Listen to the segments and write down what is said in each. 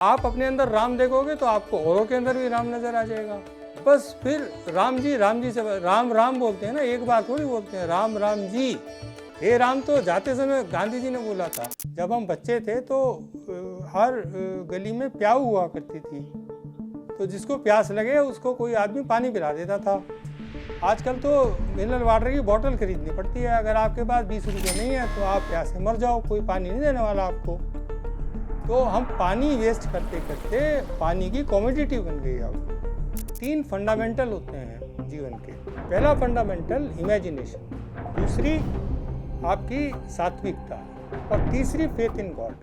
आप अपने अंदर राम देखोगे तो आपको औरों के अंदर भी राम नजर आ जाएगा। बस फिर राम जी से राम राम बोलते हैं ना, एक बार थोड़ी बोलते हैं राम राम जी। हे राम तो जाते समय गांधी जी ने बोला था। जब हम बच्चे थे तो हर गली में प्याऊ हुआ करती थी, तो जिसको प्यास लगे उसको कोई आदमी पानी पिला देता था। आजकल तो मिनरल वाटर की बोतल खरीदनी पड़ती है। अगर आपके पास 20 रुपये नहीं है तो आप प्यास से मर जाओ, कोई पानी नहीं देने वाला आपको। तो हम पानी वेस्ट करते करते पानी की कमोडिटी बन गई। अब 3 फंडामेंटल होते हैं जीवन के। पहला फंडामेंटल इमेजिनेशन, दूसरी आपकी सात्विकता और तीसरी फेथ इन गॉड।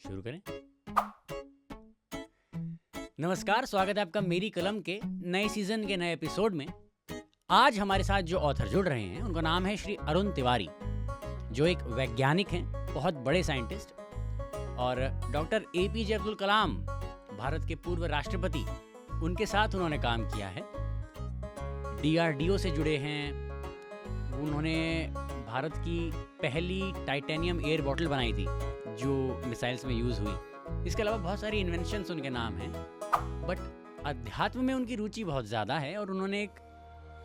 शुरू करें। नमस्कार, स्वागत है आपका मेरी कलम के नए सीजन के नए एपिसोड में। आज हमारे साथ जो ऑथर जुड़ रहे हैं उनका नाम है श्री अरुण तिवारी, जो एक वैज्ञानिक हैं, बहुत बड़े साइंटिस्ट। और डॉक्टर एपीजे अब्दुल कलाम, भारत के पूर्व राष्ट्रपति, उनके साथ उन्होंने काम किया है। डीआरडीओ से जुड़े हैं। उन्होंने भारत की पहली टाइटेनियम एयर बॉटल बनाई थी जो मिसाइल्स में यूज़ हुई। इसके अलावा बहुत सारी इन्वेंशंस उनके नाम हैं। बट अध्यात्म में उनकी रुचि बहुत ज़्यादा है और उन्होंने एक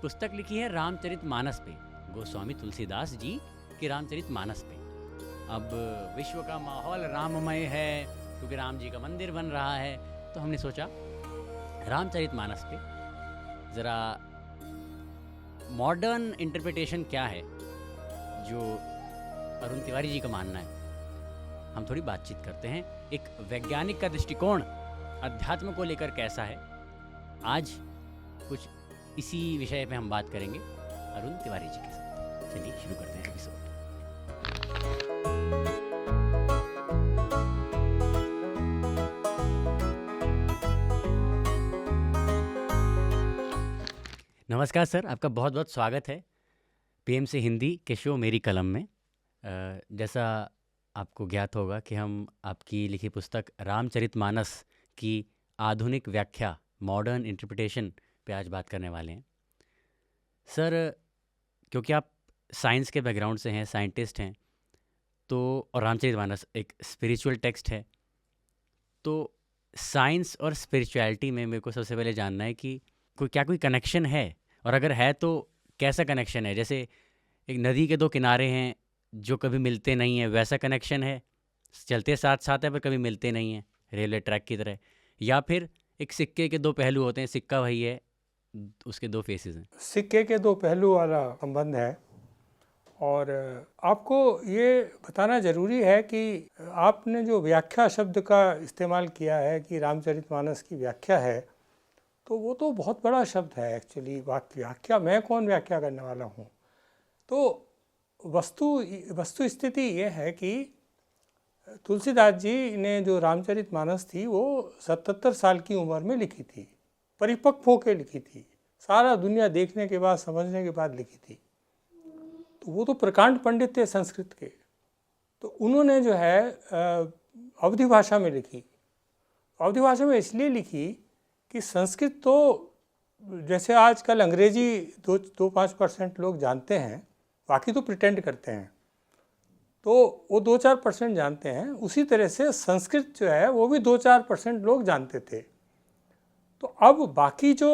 पुस्तक लिखी है रामचरितमानस पे, गोस्वामी तुलसीदास जी के रामचरितमानस पे। अब विश्व का माहौल राममय है क्योंकि राम जी का मंदिर बन रहा है, तो हमने सोचा रामचरितमानस पे ज़रा मॉडर्न इंटरप्रिटेशन क्या है जो अरुण तिवारी जी का मानना है, हम थोड़ी बातचीत करते हैं। एक वैज्ञानिक का दृष्टिकोण अध्यात्म को लेकर कैसा है, आज कुछ इसी विषय पे हम बात करेंगे अरुण तिवारी जी के साथ। चलिए शुरू करते हैं एपिसोड। नमस्कार सर, आपका बहुत बहुत स्वागत है पीएम से हिंदी के शो मेरी कलम में। जैसा आपको ज्ञात होगा कि हम आपकी लिखी पुस्तक रामचरितमानस की आधुनिक व्याख्या, मॉडर्न इंटरप्रिटेशन पे आज बात करने वाले हैं। सर, क्योंकि आप साइंस के बैकग्राउंड से हैं, साइंटिस्ट हैं, तो और रामचरितमानस एक स्पिरिचुअल टेक्स्ट है, तो साइंस और स्पिरिचुअलिटी में मेरे को सबसे पहले जानना है कि कोई कनेक्शन है, और अगर है तो कैसा कनेक्शन है। जैसे एक नदी के 2 किनारे हैं जो कभी मिलते नहीं हैं, वैसा कनेक्शन है, चलते साथ साथ है पर कभी मिलते नहीं हैं, रेलवे ट्रैक की तरह। या फिर एक सिक्के के 2 पहलू होते हैं, सिक्का वही है, उसके 2 फेसेस हैं। सिक्के के 2 पहलू वाला संबंध है। और आपको ये बताना ज़रूरी है कि आपने जो व्याख्या शब्द का इस्तेमाल किया है कि रामचरितमानस की व्याख्या है, तो वो तो बहुत बड़ा शब्द है एक्चुअली। व्याख्या मैं कौन व्याख्या करने वाला हूँ। तो वस्तु स्थिति ये है कि तुलसीदास जी ने जो रामचरितमानस थी वो 77 साल की उम्र में लिखी थी, परिपक्व होकर लिखी थी, सारा दुनिया देखने के बाद, समझने के बाद लिखी थी। तो वो तो प्रकांड पंडित थे संस्कृत के, तो उन्होंने जो है अवधी भाषा में लिखी। अवधी भाषा में इसलिए लिखी कि संस्कृत तो जैसे आजकल अंग्रेजी 2-5% लोग जानते हैं, बाकी तो प्रिटेंड करते हैं, तो वो 2-4% जानते हैं। उसी तरह से संस्कृत जो है वो भी 2-4% लोग जानते थे। तो अब बाकी जो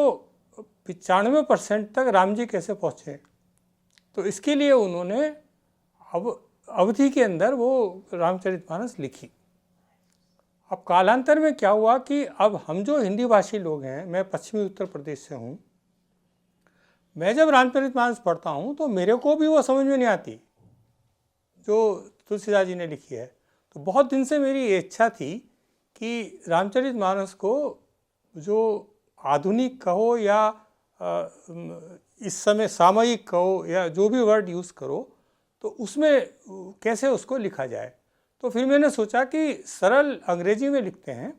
95% तक राम जी कैसे पहुँचे, तो इसके लिए उन्होंने अब अवधि के अंदर वो रामचरितमानस लिखी। अब कालांतर में क्या हुआ कि अब हम जो हिंदी भाषी लोग हैं, मैं पश्चिमी उत्तर प्रदेश से हूँ, मैं जब रामचरितमानस पढ़ता हूँ तो मेरे को भी वो समझ में नहीं आती जो तुलसीदास जी ने लिखी है। तो बहुत दिन से मेरी ये इच्छा थी कि रामचरितमानस को जो आधुनिक कहो या इस समय सामयिक कहो या जो भी वर्ड यूज़ करो, तो उसमें कैसे उसको लिखा जाए। तो फिर मैंने सोचा कि सरल अंग्रेजी में लिखते हैं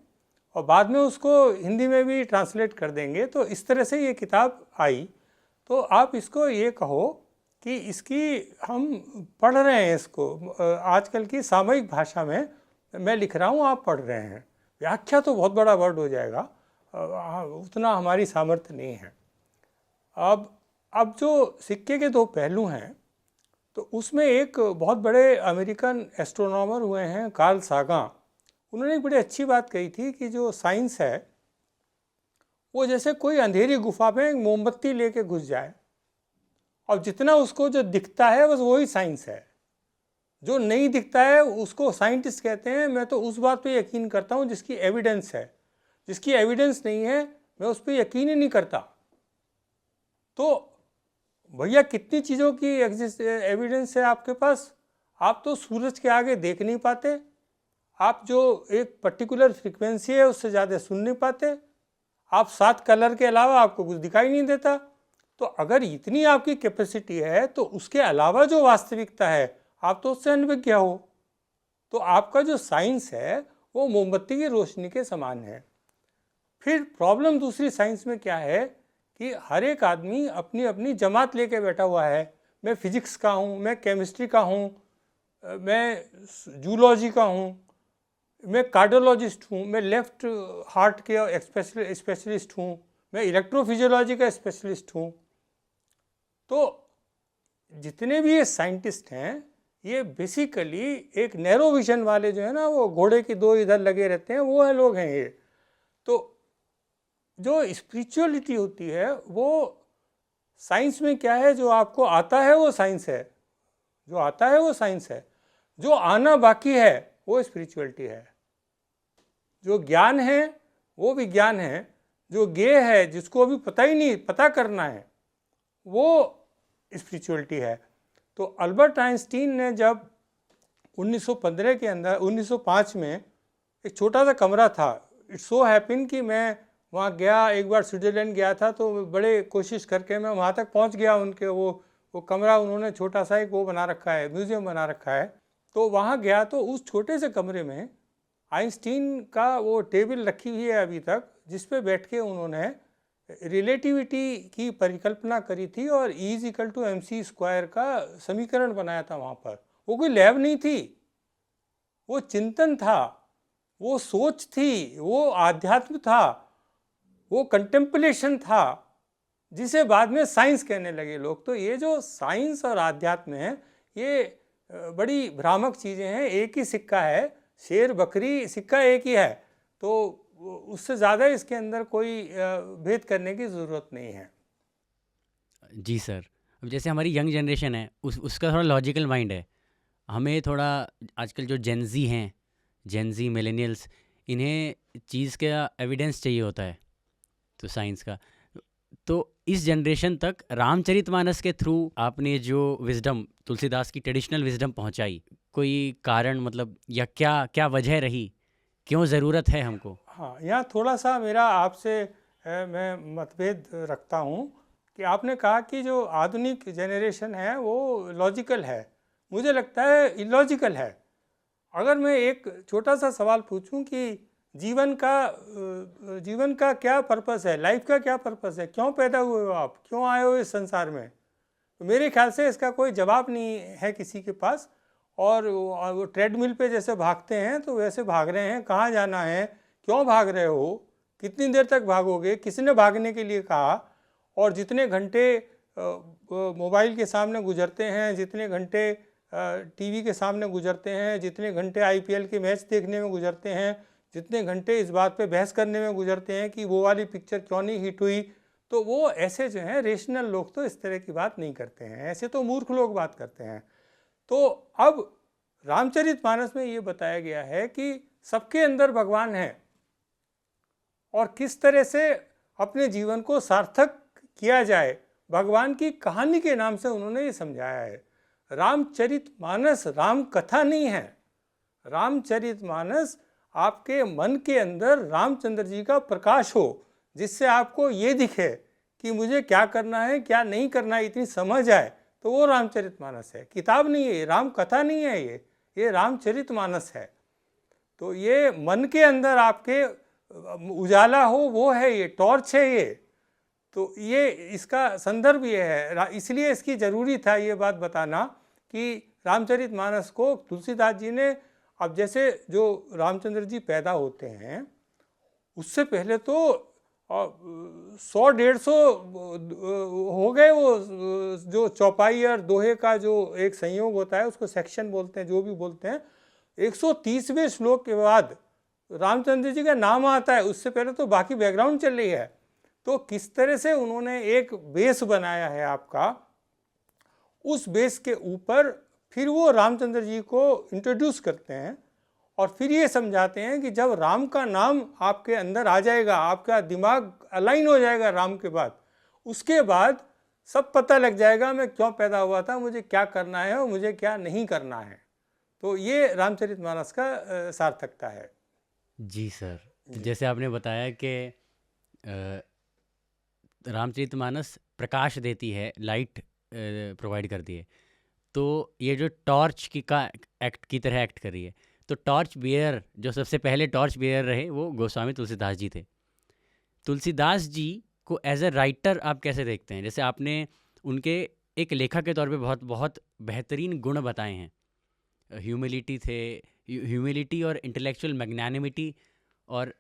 और बाद में उसको हिंदी में भी ट्रांसलेट कर देंगे। तो इस तरह से ये किताब आई। तो आप इसको ये कहो कि इसकी हम पढ़ रहे हैं, इसको आजकल की सामयिक भाषा में मैं लिख रहा हूँ, आप पढ़ रहे हैं। व्याख्या तो बहुत बड़ा वर्ड हो जाएगा, उतना हमारी सामर्थ्य नहीं है। अब जो सिक्के के 2 पहलू हैं, तो उसमें एक बहुत बड़े अमेरिकन एस्ट्रोनॉमर हुए हैं कार्ल सागां, उन्होंने एक बड़ी अच्छी बात कही थी कि जो साइंस है वो जैसे कोई अंधेरी गुफा में एक मोमबत्ती लेके घुस जाए, और जितना उसको जो दिखता है बस वही साइंस है, जो नहीं दिखता है उसको साइंटिस्ट कहते हैं। मैं तो उस बात पे यकीन करता हूँ जिसकी एविडेंस है, जिसकी एविडेंस नहीं है मैं उस पर यकीन ही नहीं करता। तो भैया कितनी चीज़ों की एविडेंस है आपके पास, आप तो सूरज के आगे देख नहीं पाते, आप जो एक पर्टिकुलर फ्रीक्वेंसी है उससे ज़्यादा सुन नहीं पाते, आप 7 कलर के अलावा आपको कुछ दिखाई नहीं देता। तो अगर इतनी आपकी कैपेसिटी है तो उसके अलावा जो वास्तविकता है आप तो उससे अनभिज्ञ हो। तो आपका जो साइंस है वो मोमबत्ती की रोशनी के समान है। फिर प्रॉब्लम दूसरी साइंस में क्या है कि हर एक आदमी अपनी अपनी जमात लेके बैठा हुआ है। मैं फिजिक्स का हूँ, मैं केमिस्ट्री का हूँ, मैं जूलॉजी का हूँ, मैं कार्डियोलॉजिस्ट हूँ, मैं लेफ्ट हार्ट के स्पेशलिस्ट हूँ, मैं इलेक्ट्रोफिजियोलॉजी का स्पेशलिस्ट हूँ। तो जितने भी ये साइंटिस्ट हैं ये बेसिकली एक नैरो विजन वाले जो है ना, वो घोड़े की 2 इधर लगे रहते हैं, वो है लोग हैं ये। तो जो स्पिरिचुअलिटी होती है वो साइंस में क्या है, जो आपको आता है वो साइंस है, जो आता है वो साइंस है, जो आना बाकी है वो स्पिरिचुअलिटी है। जो ज्ञान है वो विज्ञान है, जो ज्ञेय है जिसको अभी पता ही नहीं, पता करना है, वो स्पिरिचुअलिटी है। तो अल्बर्ट आइंस्टीन ने जब 1915 के अंदर 1905 में एक छोटा सा कमरा था, इट्स सो हैपन कि मैं वहाँ गया, एक बार स्विट्ज़रलैंड गया था तो बड़े कोशिश करके मैं वहाँ तक पहुँच गया। उनके वो कमरा उन्होंने छोटा सा एक वो बना रखा है, म्यूज़ियम बना रखा है। तो वहाँ गया तो उस छोटे से कमरे में आइंस्टीन का वो टेबल रखी हुई है अभी तक, जिस पे बैठ के उन्होंने रिलेटिविटी की परिकल्पना करी थी और E=mc² का समीकरण बनाया था वहाँ पर। वो कोई लैब नहीं थी, वो चिंतन था, वो सोच थी, वो आध्यात्म था, वो कंटेम्पलेशन था, जिसे बाद में साइंस कहने लगे लोग। तो ये जो साइंस और आध्यात्म है ये बड़ी भ्रामक चीज़ें हैं। एक ही सिक्का है, शेर बकरी सिक्का एक ही है, तो उससे ज़्यादा इसके अंदर कोई भेद करने की ज़रूरत नहीं है। जी सर, अब जैसे हमारी यंग जनरेशन है उसका थोड़ा लॉजिकल माइंड है, हमें थोड़ा आजकल जो जेनजी हैं, जेनजी मिलेनियल्स, इन्हें चीज़ का एविडेंस चाहिए होता है, तो साइंस का। तो इस जनरेशन तक रामचरितमानस के थ्रू आपने जो विजडम, तुलसीदास की ट्रेडिशनल विजडम पहुंचाई, कोई कारण मतलब या क्या क्या वजह रही, क्यों ज़रूरत है हमको? हाँ, यहाँ थोड़ा सा मेरा आपसे मैं मतभेद रखता हूँ कि आपने कहा कि जो आधुनिक जनरेशन है वो लॉजिकल है, मुझे लगता है इलॉजिकल है। अगर मैं एक छोटा सा सवाल पूछूं कि जीवन का क्या पर्पस है, लाइफ का क्या पर्पस है, क्यों पैदा हुए हो आप, क्यों आए हो इस संसार में, तो मेरे ख्याल से इसका कोई जवाब नहीं है किसी के पास। और वो ट्रेडमिल पे जैसे भागते हैं तो वैसे भाग रहे हैं। कहाँ जाना है, क्यों भाग रहे हो, कितनी देर तक भागोगे, किसने भागने के लिए कहा, और जितने घंटे मोबाइल के सामने गुजरते हैं, जितने घंटे टीवी के सामने गुजरते हैं, जितने घंटे IPL के मैच देखने में गुजरते हैं, जितने घंटे इस बात पे बहस करने में गुजरते हैं कि वो वाली पिक्चर क्यों नहीं हिट हुई, तो वो ऐसे जो हैं रेशनल लोग तो इस तरह की बात नहीं करते हैं, ऐसे तो मूर्ख लोग बात करते हैं। तो अब रामचरितमानस में ये बताया गया है कि सबके अंदर भगवान है और किस तरह से अपने जीवन को सार्थक किया जाए, भगवान की कहानी के नाम से उन्होंने ये समझाया है। रामचरितमानस राम कथा नहीं है। रामचरितमानस आपके मन के अंदर रामचंद्र जी का प्रकाश हो, जिससे आपको ये दिखे कि मुझे क्या करना है क्या नहीं करना है, इतनी समझ आए, तो वो रामचरितमानस है। किताब नहीं है, राम कथा नहीं है, ये रामचरितमानस है। तो ये मन के अंदर आपके उजाला हो वो है, ये टॉर्च है ये। तो ये इसका संदर्भ ये है, इसलिए इसकी ज़रूरी था ये बात बताना कि रामचरितमानस को तुलसीदास जी ने, अब जैसे जो रामचंद्र जी पैदा होते हैं उससे पहले तो 100-150 हो गए। वो जो चौपाई और दोहे का जो एक संयोग होता है उसको सेक्शन बोलते हैं, जो भी बोलते हैं, 130वें श्लोक के बाद रामचंद्र जी का नाम आता है उससे पहले तो बाकी बैकग्राउंड चल रही है। तो किस तरह से उन्होंने एक बेस बनाया है आपका, उस बेस के ऊपर फिर वो रामचंद्र जी को इंट्रोड्यूस करते हैं और फिर ये समझाते हैं कि जब राम का नाम आपके अंदर आ जाएगा, आपका दिमाग अलाइन हो जाएगा राम के बाद, उसके बाद सब पता लग जाएगा मैं क्यों पैदा हुआ था, मुझे क्या करना है और मुझे क्या नहीं करना है। तो ये रामचरितमानस का सार्थकता है। जी सर, जैसे आपने बताया कि रामचरितमानस प्रकाश देती है, लाइट प्रोवाइड करती है, तो ये जो टॉर्च की तरह एक्ट कर रही है। तो टॉर्च बियर, जो सबसे पहले टॉर्च बियर रहे, वो गोस्वामी तुलसीदास जी थे। तुलसीदास जी को एज ए राइटर आप कैसे देखते हैं? जैसे आपने उनके एक लेखक के तौर पे बहुत बहुत बेहतरीन गुण बताए हैं। ह्यूमिलिटी थे, ह्यूमिलिटी और इंटेलेक्चुअल मैग्नानिमिटी, और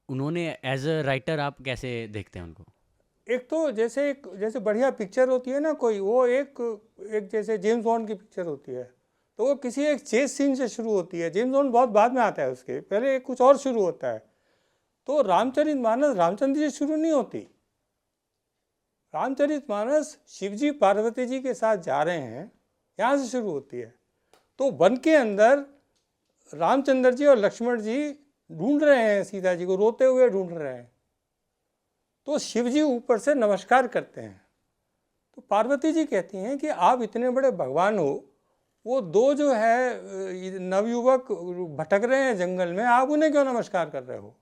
उन्होंने एज अ राइटर आप कैसे देखते हैं उनको? एक तो जैसे बढ़िया पिक्चर होती है ना कोई, वो एक जैसे जेम्स बॉन्ड की पिक्चर होती है, तो वो किसी एक चेस सीन से शुरू होती है। जेम्स बॉन्ड बहुत बाद में आता है, उसके पहले कुछ और शुरू होता है। तो रामचरितमानस रामचंद्र जी शुरू नहीं होती। रामचरितमानस शिवजी पार्वती जी के साथ जा रहे हैं, यहाँ से शुरू होती है। तो वन के अंदर रामचंद्र जी और लक्ष्मण जी ढूंढ रहे हैं सीता जी को, रोते हुए ढूंढ रहे हैं। तो शिव जी ऊपर से नमस्कार करते हैं। तो पार्वती जी कहती हैं कि आप इतने बड़े भगवान हो, वो दो जो है नवयुवक भटक रहे हैं जंगल में, आप उन्हें क्यों नमस्कार कर रहे हो?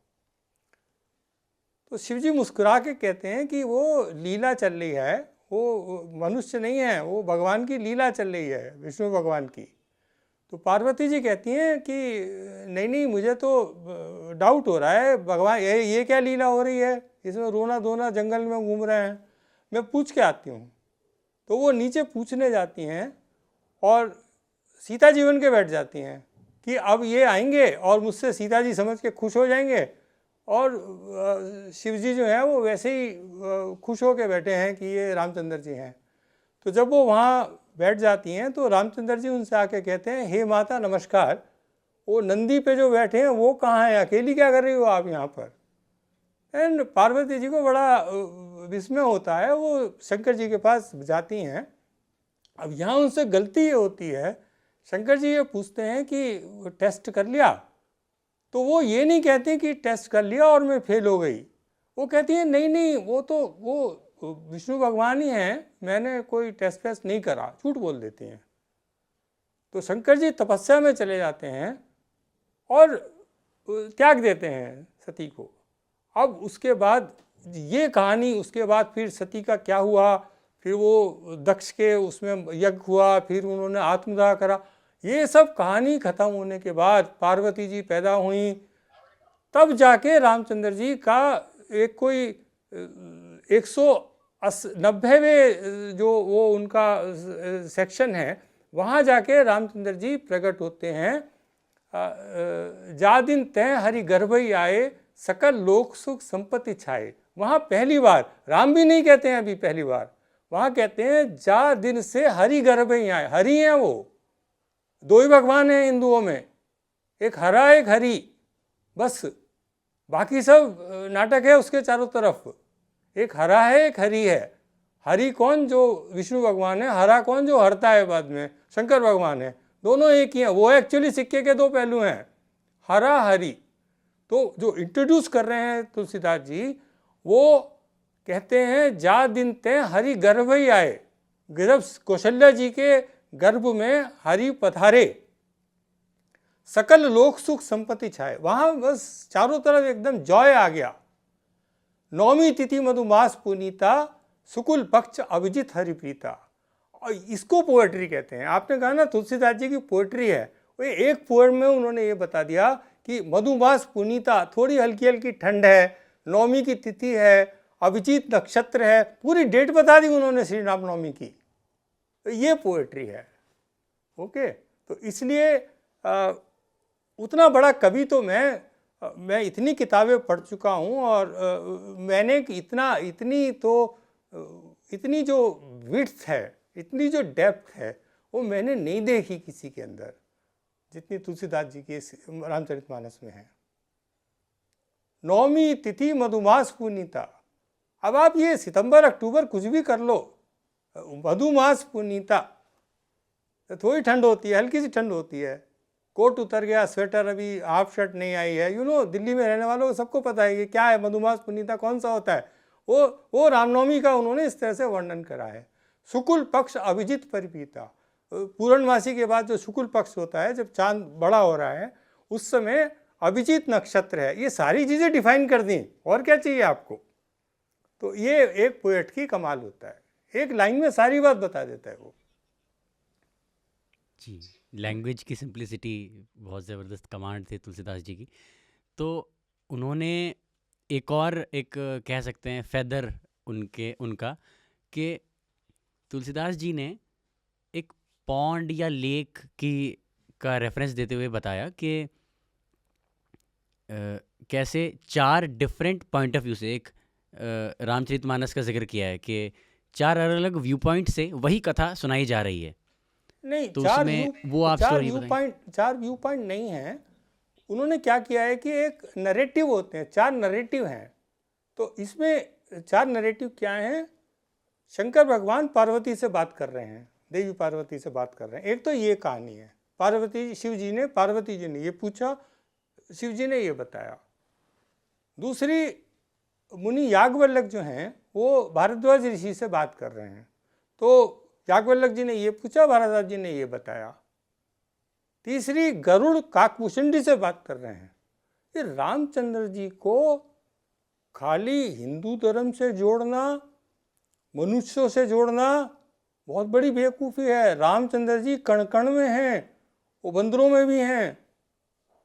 तो शिव जी मुस्कुरा के कहते हैं कि वो लीला चल रही है, वो मनुष्य नहीं है, वो भगवान की लीला चल रही है, विष्णु भगवान की। तो पार्वती जी कहती हैं कि नहीं, मुझे तो डाउट हो रहा है, भगवान ये क्या लीला हो रही है, इसमें रोना धोना जंगल में घूम रहे हैं, मैं पूछ के आती हूँ। तो वो नीचे पूछने जाती हैं और सीता जी बन के बैठ जाती हैं कि अब ये आएंगे और मुझसे सीता जी समझ के खुश हो जाएंगे, और शिव जी जो है वो वैसे ही खुश हो के बैठे हैं कि ये रामचंद्र जी हैं। तो जब वो वहाँ बैठ जाती हैं तो रामचंद्र जी उनसे आके कहते हैं, हे माता नमस्कार, वो नंदी पे जो बैठे हैं वो कहाँ हैं, अकेली क्या कर रही हो आप यहाँ पर? एंड पार्वती जी को बड़ा विस्मय होता है, वो शंकर जी के पास जाती हैं। अब यहाँ उनसे गलती ये होती है, शंकर जी ये पूछते हैं कि टेस्ट कर लिया? तो वो ये नहीं कहती कि टेस्ट कर लिया और मैं फेल हो गई। वो कहती है नहीं, वो विष्णु भगवान ही हैं, मैंने कोई टेस्ट वेस्ट नहीं करा, झूठ बोल देती हैं। तो शंकर जी तपस्या में चले जाते हैं और त्याग देते हैं सती को। अब उसके बाद ये कहानी, उसके बाद फिर सती का क्या हुआ, फिर वो दक्ष के उसमें यज्ञ हुआ, फिर उन्होंने आत्मदाह करा, ये सब कहानी खत्म होने के बाद पार्वती जी पैदा हुई, तब जाके रामचंद्र जी का एक कोई 190वें जो वो उनका सेक्शन है, वहाँ जाके रामचंद्र जी प्रकट होते हैं। जा दिन तय हरि गर्भई आए, सकल लोक सुख संपत्ति छाए। वहाँ पहली बार, राम भी नहीं कहते हैं अभी पहली बार, वहाँ कहते हैं जा दिन से हरि गर्भई आए। हरि हैं वो, दो ही भगवान हैं हिंदुओं में, एक हरा एक हरि, बस बाकी सब नाटक है उसके चारों तरफ। एक हरा है एक हरि है। हरि कौन? जो विष्णु भगवान है। हरा कौन? जो हरता है बाद में, शंकर भगवान है। दोनों एक ही हैं, वो एक्चुअली सिक्के के दो पहलू हैं, हरा हरि। तो जो इंट्रोड्यूस कर रहे हैं तुलसीदास जी, वो कहते हैं जा दिन तय हरि गर्भ ही आए, गर्भ कौशल्या जी के गर्भ में हरि पधारे, सकल लोक सुख संपत्ति छाए। वहाँ बस चारों तरफ एकदम जॉय आ गया। नौमी तिथि मधुमास पुनीता, शुक्ल पक्ष अभिजित हरिप्रीता। और इसको पोएट्री कहते हैं। आपने कहा ना तुलसीदास जी की पोएट्री है, वो एक पोएम में उन्होंने ये बता दिया कि मधुमास पुनीता, थोड़ी हल्की हल्की ठंड है, नौमी की तिथि है, अभिजीत नक्षत्र है, पूरी डेट बता दी उन्होंने श्री रामनवमी की। तो ये पोएट्री है। ओके, तो इसलिए उतना बड़ा कवि तो मैं इतनी किताबें पढ़ चुका हूँ, और मैंने इतनी जो विड्थ है, इतनी जो डेप्थ है, वो मैंने नहीं देखी किसी के अंदर जितनी तुलसीदास जी के रामचरितमानस में है। नौमी तिथि मधुमास पुनीता। अब आप ये सितंबर अक्टूबर कुछ भी कर लो, मधुमास पुनीता, तो थोड़ी ठंड होती है, हल्की सी ठंड होती है, कोट उतर गया, स्वेटर अभी हाफ शर्ट नहीं आई है। दिल्ली में रहने वालों को सबको पता है कि क्या है मधुमास पुनीता, कौन सा होता है। वो रामनवमी का उन्होंने इस तरह से वर्णन करा है। शुक्ल पक्ष अभिजित परिपीता, पूर्णमासी के बाद जो शुक्ल पक्ष होता है, जब चांद बड़ा हो रहा है, उस समय अभिजीत नक्षत्र है। ये सारी चीज़ें डिफाइन कर दी, और क्या चाहिए आपको। तो ये एक पोएट की कमाल होता है, एक लाइन में सारी बात बता देता है वो। जी, लैंग्वेज की सिंप्लिसिटी बहुत ज़बरदस्त कमांड थे तुलसीदास जी की। तो उन्होंने एक कह सकते हैं फेदर उनका कि तुलसीदास जी ने एक पॉन्ड या लेक का रेफरेंस देते हुए बताया कि कैसे 4 डिफरेंट पॉइंट ऑफ व्यू से एक रामचरितमानस का जिक्र किया है कि 4 अलग अलग व्यू पॉइंट से वही कथा सुनाई जा रही है। नहीं, तो उसमें वो आप स्टोरी बताएं। 4 व्यू पॉइंट नहीं है। उन्होंने क्या किया है कि एक नरेटिव होते हैं, 4 नरेटिव हैं। तो इसमें 4 नरेटिव क्या हैं? शंकर भगवान पार्वती से बात कर रहे हैं, देवी पार्वती से बात कर रहे हैं। एक तो ये कहानी है, शिव जी ने पार्वती जी ने ये पूछा, शिव जी ने ये बताया। दूसरी, मुनि याज्ञवल्क्य जो हैं वो भारद्वाज ऋषि से बात कर रहे हैं, तो याज्ञवल्क्य जी ने ये पूछा, भारद्वाज जी ने ये बताया। तीसरी, गरुड़ काकभूषणी से बात कर रहे हैं। ये रामचंद्र जी को खाली हिंदू धर्म से जोड़ना, मनुष्यों से जोड़ना बहुत बड़ी बेवकूफ़ी है। रामचंद्र जी कण कण में हैं, वो बंदरों में भी हैं,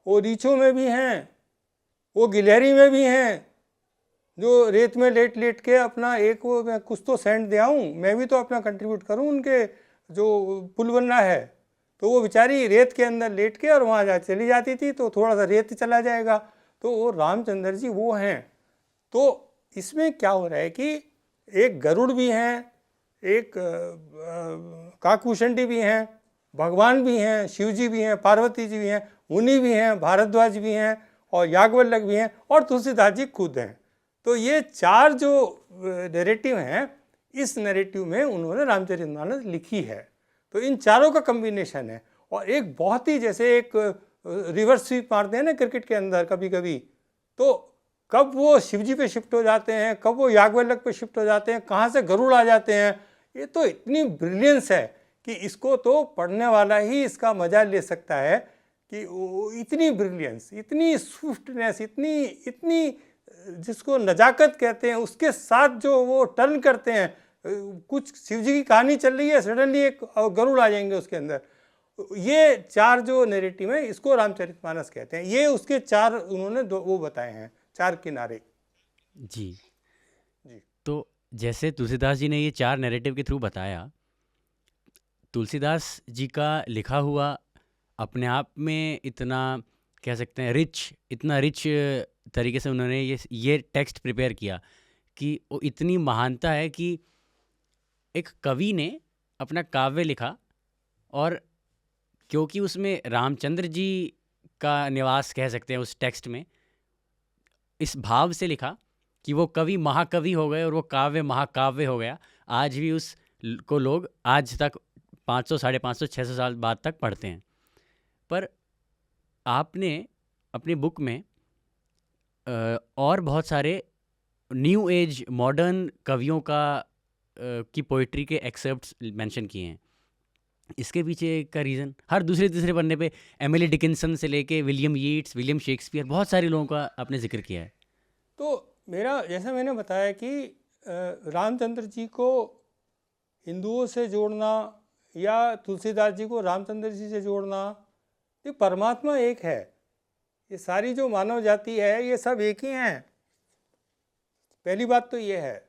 वो रीछों में भी हैं, वो गिलहरी में भी हैं, जो रेत में लेट लेट के अपना एक वो मैं कुछ तो सेंट दे आऊँ, मैं भी तो अपना कंट्रीब्यूट करूँ उनके जो पुल बनना है। तो वो बेचारी रेत के अंदर लेट के और वहाँ जा चली जाती थी, तो थोड़ा सा रेत चला जाएगा, तो वो रामचंद्र जी वो हैं। तो इसमें क्या हो रहा है कि एक गरुड़ भी हैं, एक काकभूषणी भी हैं, भगवान भी हैं, शिव जी भी हैं, पार्वती जी भी हैं, मुनि भी हैं, भारद्वाज भी हैं, और याज्ञवल्क्य भी हैं, और तुलसीदास जी खुद हैं। तो ये 4 जो नैरेटिव हैं, इस नैरेटिव में उन्होंने रामचरितमानस लिखी है। तो इन चारों का कम्बिनेशन है। और एक बहुत ही, जैसे एक रिवर्स स्वीप मारते हैं ना क्रिकेट के अंदर कभी कभी, तो कब वो शिवजी पे शिफ्ट हो जाते हैं, कब वो याज्ञवल्क्य पे शिफ्ट हो जाते हैं, कहाँ से गरुड़ आ जाते हैं। ये तो इतनी ब्रिलियंस है कि इसको तो पढ़ने वाला ही इसका मजा ले सकता है कि इतनी ब्रिलियंस, इतनी स्विफ्टनेस, इतनी जिसको नजाकत कहते हैं, उसके साथ जो वो टर्न करते हैं। कुछ शिवजी की कहानी चल रही है, सडनली एक गरुड़ आ जाएंगे उसके अंदर। ये 4 जो नैरेटिव है, इसको रामचरितमानस कहते हैं। ये उसके 4 उन्होंने वो बताए हैं, 4 किनारे। जी जी। तो जैसे तुलसीदास जी ने ये 4 नैरेटिव के थ्रू बताया, तुलसीदास जी का लिखा हुआ अपने आप में इतना कह सकते हैं इतना रिच तरीके से उन्होंने ये टेक्स्ट प्रिपेयर किया कि वो इतनी महानता है कि एक कवि ने अपना काव्य लिखा, और क्योंकि उसमें रामचंद्र जी का निवास कह सकते हैं उस टेक्स्ट में, इस भाव से लिखा कि वो कवि महाकवि हो गए और वो काव्य महाकाव्य हो गया। आज भी उस को लोग आज तक 500, 550, 600 साल बाद तक पढ़ते हैं। पर आपने अपनी बुक में और बहुत सारे न्यू एज मॉडर्न कवियों की पोइट्री के एक्सेप्ट्स मेंशन किए हैं। इसके पीछे का रीज़न, हर दूसरे तीसरे पन्ने पे एमिली डिकिंसन से लेके विलियम यीट्स, विलियम शेक्सपियर, बहुत सारे लोगों का आपने जिक्र किया है। तो मेरा, जैसा मैंने बताया कि रामचंद्र जी को हिंदुओं से जोड़ना या तुलसीदास जी को रामचंद्र जी से जोड़ना, ये परमात्मा एक है। ये सारी जो मानव जाति है, ये सब एक ही हैं। पहली बात तो ये है।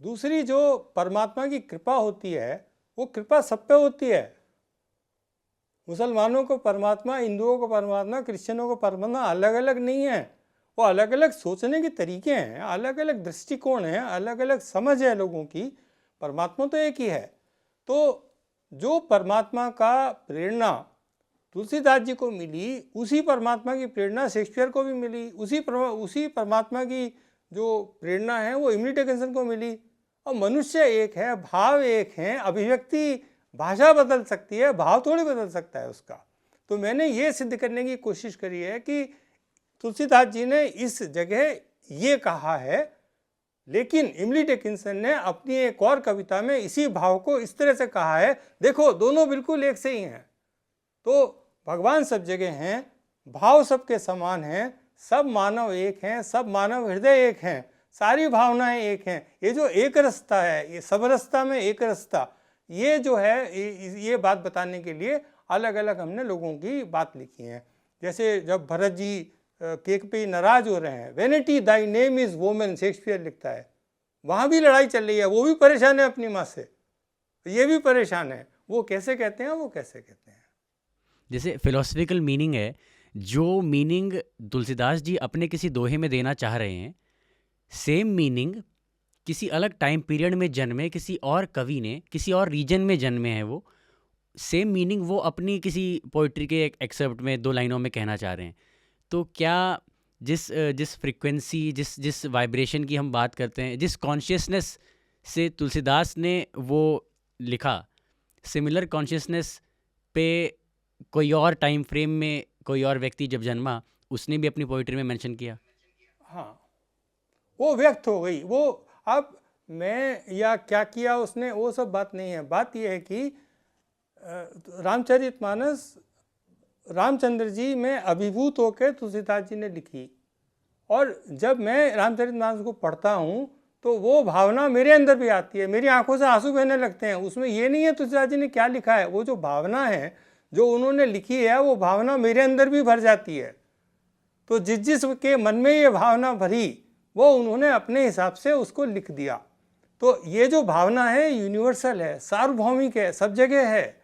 दूसरी, जो परमात्मा की कृपा होती है, वो कृपा सब पे होती है। मुसलमानों को परमात्मा, हिंदुओं को परमात्मा, क्रिश्चियनों को परमात्मा अलग अलग नहीं है। वो अलग अलग सोचने के तरीके हैं, अलग अलग दृष्टिकोण हैं, अलग अलग समझ है लोगों की। परमात्मा तो एक ही है। तो जो परमात्मा का प्रेरणा तुलसीदास जी को मिली, उसी परमात्मा की प्रेरणा शेक्सपियर को भी मिली, उसी परमात्मा की जो प्रेरणा है वो इमली डिकिंसन को मिली। और मनुष्य एक है, भाव एक है, अभिव्यक्ति भाषा बदल सकती है, भाव थोड़ी बदल सकता है उसका। तो मैंने ये सिद्ध करने की कोशिश करी है कि तुलसीदास जी ने इस जगह ये कहा है, लेकिन इमली डिकिंसन ने अपनी एक और कविता में इसी भाव को इस तरह से कहा है। देखो दोनों बिल्कुल एक से ही हैं। तो भगवान सब जगह हैं, भाव सबके समान हैं, सब मानव एक हैं, सब मानव हृदय एक हैं, सारी भावनाएं एक हैं। ये जो एक रस्ता है, ये सब रस्ता में एक रस्ता, ये जो है ये बात बताने के लिए अलग अलग हमने लोगों की बात लिखी है। जैसे जब भरत जी केक पे नाराज हो रहे हैं, vanity Dai name is women, Shakespeare लिखता है, वहाँ भी लड़ाई चल रही है, वो भी परेशान है अपनी माँ से, ये भी परेशान है, वो कैसे कहते हैं, वो कैसे कहते हैं। जैसे फिलोसफिकल मीनिंग है, जो मीनिंग तुलसीदास जी अपने किसी दोहे में देना चाह रहे हैं, सेम मीनिंग किसी अलग टाइम पीरियड में जन्मे किसी और कवि ने, किसी और रीजन में जन्मे हैं, वो सेम मीनिंग वो अपनी किसी पोइट्री के एक एक्सेप्ट में 2 लाइनों में कहना चाह रहे हैं। तो क्या जिस फ्रिक्वेंसी, जिस वाइब्रेशन की हम बात करते हैं, जिस कॉन्शियसनेस से तुलसीदास ने वो लिखा, सिमिलर कॉन्शियसनेस पे कोई और टाइम फ्रेम में कोई और व्यक्ति जब जन्मा, उसने भी अपनी पोइट्री में मेंशन किया। हाँ, वो व्यक्त हो गई। वो अब मैं या क्या किया उसने, वो सब बात नहीं है। बात यह है कि रामचरितमानस रामचंद्र जी में अभिभूत होकर तुलसीदास जी ने लिखी, और जब मैं रामचरितमानस को पढ़ता हूँ तो वो भावना मेरे अंदर भी आती है, मेरी आंखों से आंसू बहने लगते हैं। उसमें ये नहीं है तुलसीदास जी ने क्या लिखा है, वो जो भावना है जो उन्होंने लिखी है, वो भावना मेरे अंदर भी भर जाती है। तो जिस के मन में ये भावना भरी, वो उन्होंने अपने हिसाब से उसको लिख दिया। तो ये जो भावना है यूनिवर्सल है, सार्वभौमिक है, सब जगह है।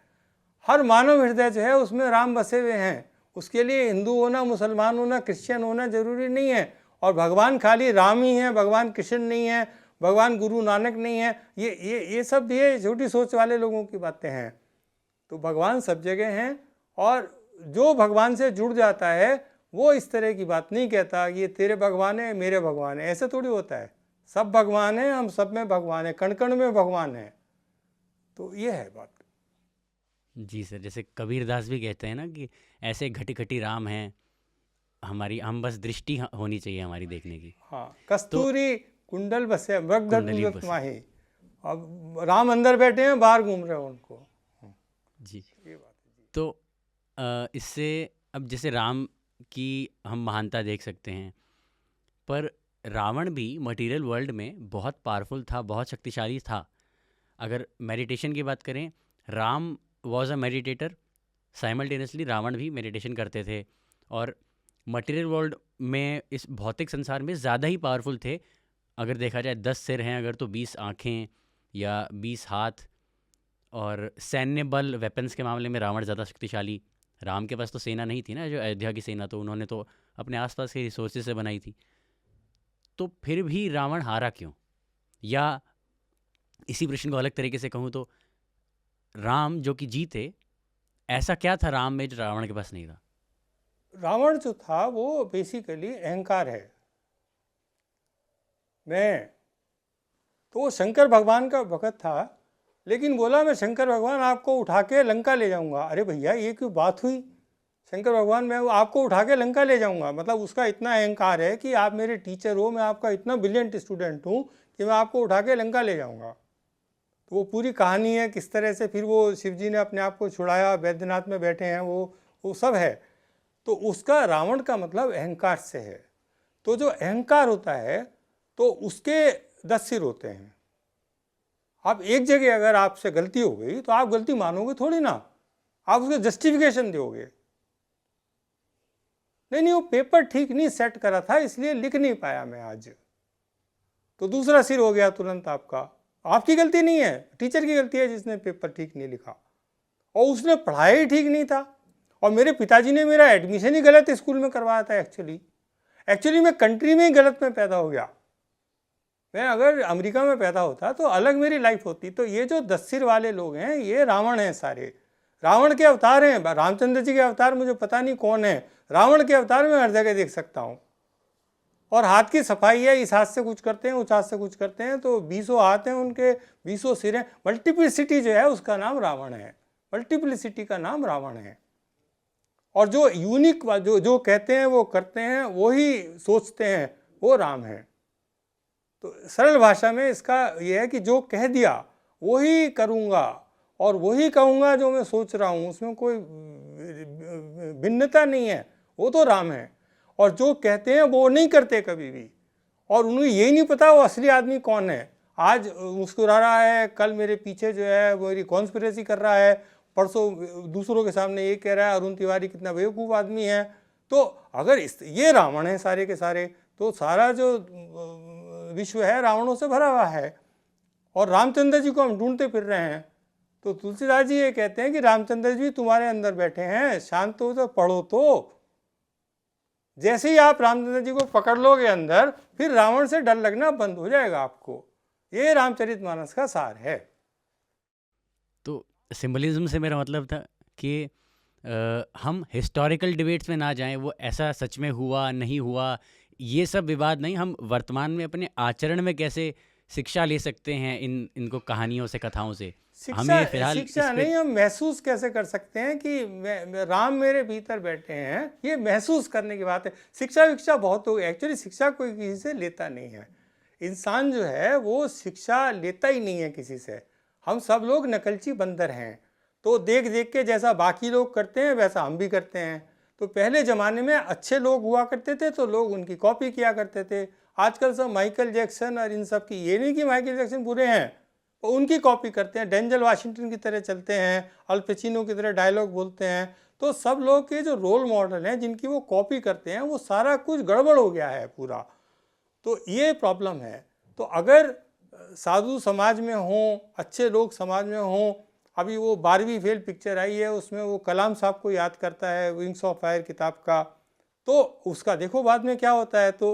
हर मानव हृदय जो है उसमें राम बसे हुए हैं। उसके लिए हिंदू होना, मुसलमान होना, क्रिश्चियन होना जरूरी नहीं है। और भगवान खाली राम ही है, भगवान कृष्ण नहीं है, भगवान गुरु नानक नहीं है, ये सब ये छोटी सोच वाले लोगों की बातें हैं। तो भगवान सब जगह हैं, और जो भगवान से जुड़ जाता है वो इस तरह की बात नहीं कहता ये तेरे भगवान है, मेरे भगवान है, ऐसे थोड़ी होता है। सब भगवान है, हम सब में भगवान है, कण कण में भगवान है। तो ये है बात। जी सर, जैसे कबीरदास भी कहते हैं ना कि ऐसे घटी घटी राम हैं हमारी, हम बस दृष्टि होनी चाहिए हमारी देखने की। हाँ, कस्तूरी कुंडल बसे मृगधर माही। अब राम अंदर बैठे हैं, बाहर घूम रहे हैं उनको। जी, ये बात है। तो इससे अब जैसे राम की हम महानता देख सकते हैं, पर रावण भी मटेरियल वर्ल्ड में बहुत पावरफुल था, बहुत शक्तिशाली था। अगर मेडिटेशन की बात करें, Ram was a meditator, simultaneously Ravan भी मेडिटेशन करते थे, और मटेरियल वर्ल्ड में, इस भौतिक संसार में ज़्यादा ही पावरफुल थे। अगर देखा जाए 10 सिर हैं अगर, तो 20 आँखें या 20 हाथ, और सैन्य बल, वेपन्स के मामले में रावण ज़्यादा शक्तिशाली। राम के पास तो सेना नहीं थी ना, जो अयोध्या की सेना, तो उन्होंने तो अपने आसपास के रिसोर्सेज से बनाई थी। तो फिर भी रावण हारा क्यों? या इसी प्रश्न को अलग तरीके से कहूँ तो, राम जो कि जीते, ऐसा क्या था राम में जो रावण के पास नहीं था? रावण जो था वो बेसिकली अहंकार है। मैं तो शंकर भगवान का भक्त था, लेकिन बोला मैं शंकर भगवान आपको उठा के लंका ले जाऊंगा। अरे भैया ये क्यों बात हुई? शंकर भगवान मैं आपको उठा के लंका ले जाऊंगा, मतलब उसका इतना अहंकार है कि आप मेरे टीचर हो, मैं आपका इतना ब्रिलियंट स्टूडेंट हूँ कि मैं आपको उठा के लंका ले जाऊंगा। तो वो पूरी कहानी है किस तरह से फिर वो शिव जी ने अपने आप को छुड़ाया, बैद्यनाथ में बैठे हैं, वो सब है। तो उसका, रावण का मतलब अहंकार से है। तो जो अहंकार होता है तो उसके 10 सिर होते हैं। आप एक जगह अगर आपसे गलती हो गई तो आप गलती मानोगे थोड़ी ना, आप उसको जस्टिफिकेशन दोगे। नहीं वो पेपर ठीक नहीं सेट करा था इसलिए लिख नहीं पाया मैं आज, तो दूसरा सिर हो गया तुरंत आपका। आपकी गलती नहीं है, टीचर की गलती है जिसने पेपर ठीक नहीं लिखा, और उसने पढ़ाया ही ठीक नहीं था। और मेरे पिताजी ने मेरा एडमिशन ही गलत स्कूल में करवाया था। एक्चुअली मैं कंट्री में ही गलत में पैदा हो गया। मैं अगर अमेरिका में पैदा होता तो अलग मेरी लाइफ होती। तो ये जो 10 सिर वाले लोग हैं ये रावण हैं सारे। रावण के अवतार हैं, रामचंद्र जी के अवतार मुझे पता नहीं कौन है, रावण के अवतार मैं हर जगह देख सकता हूँ। और हाथ की सफाई है, इस हाथ से कुछ करते हैं, उस हाथ से कुछ करते हैं, तो 20 हाथ हैं उनके, 20 सिर हैं। मल्टीप्लिसिटी जो है उसका नाम रावण है, मल्टीप्लिसिटी का नाम रावण है। और जो यूनिक जो कहते हैं वो करते हैं, वो ही सोचते हैं, वो राम है। तो सरल भाषा में इसका ये है कि जो कह दिया वही करूँगा और वही कहूँगा जो मैं सोच रहा हूँ, उसमें कोई भिन्नता नहीं है, वो तो राम है। और जो कहते हैं वो नहीं करते कभी भी, और उन्हें यही नहीं पता वो असली आदमी कौन है। आज मुस्कुरा रहा है, कल मेरे पीछे जो है मेरी कॉन्स्पिरेसी कर रहा है, परसों दूसरों के सामने ये कह रहा है अरुण तिवारी कितना बेवकूफ़ आदमी है। तो अगर ये रावण है सारे के सारे, तो सारा जो विश्व है रावणों से भरा हुआ है, और रामचंद्र जी को हम ढूंढते फिर रहे हैं। तो तुलसीदास जी ये कहते हैं कि रामचंद्र जी तुम्हारे अंदर बैठे हैं, शांत हो तो पढ़ो। तो जैसे ही आप रामचंद्र जी को पकड़ लोगे अंदर, फिर रावण से डर लगना बंद हो जाएगा आपको। ये रामचरितमानस का सार है। तो सिंबलिज्म से मेरा मतलब था कि हम हिस्टोरिकल डिबेट्स में ना जाएं, वो ऐसा सच में हुआ नहीं हुआ ये सब विवाद नहीं, हम वर्तमान में अपने आचरण में कैसे शिक्षा ले सकते हैं इनको कहानियों से, कथाओं से। हमें फिलहाल शिक्षा नहीं, हम महसूस कैसे कर सकते हैं कि राम मेरे भीतर बैठे हैं, ये महसूस करने की बात है। शिक्षा बहुत हो, एक्चुअली शिक्षा कोई किसी से लेता नहीं है। इंसान जो है वो शिक्षा लेता ही नहीं है किसी से। हम सब लोग नकलची बंदर हैं, तो देख देख के जैसा बाकी लोग करते हैं वैसा हम भी करते हैं। तो पहले ज़माने में अच्छे लोग हुआ करते थे तो लोग उनकी कॉपी किया करते थे। आजकल सब माइकल जैक्सन और इन सब की, ये नहीं कि माइकल जैक्सन बुरे हैं, तो उनकी कॉपी करते हैं, डेंजल वाशिंगटन की तरह चलते हैं, अल पचिनो की तरह डायलॉग बोलते हैं। तो सब लोग के जो रोल मॉडल हैं जिनकी वो कॉपी करते हैं, वो सारा कुछ गड़बड़ हो गया है पूरा। तो ये प्रॉब्लम है। तो अगर साधु समाज में हों, अच्छे लोग समाज में हों, अभी वो 12वीं फेल पिक्चर आई है, उसमें वो कलाम साहब को याद करता है, विंग्स ऑफ फायर किताब का, तो उसका देखो बाद में क्या होता है। तो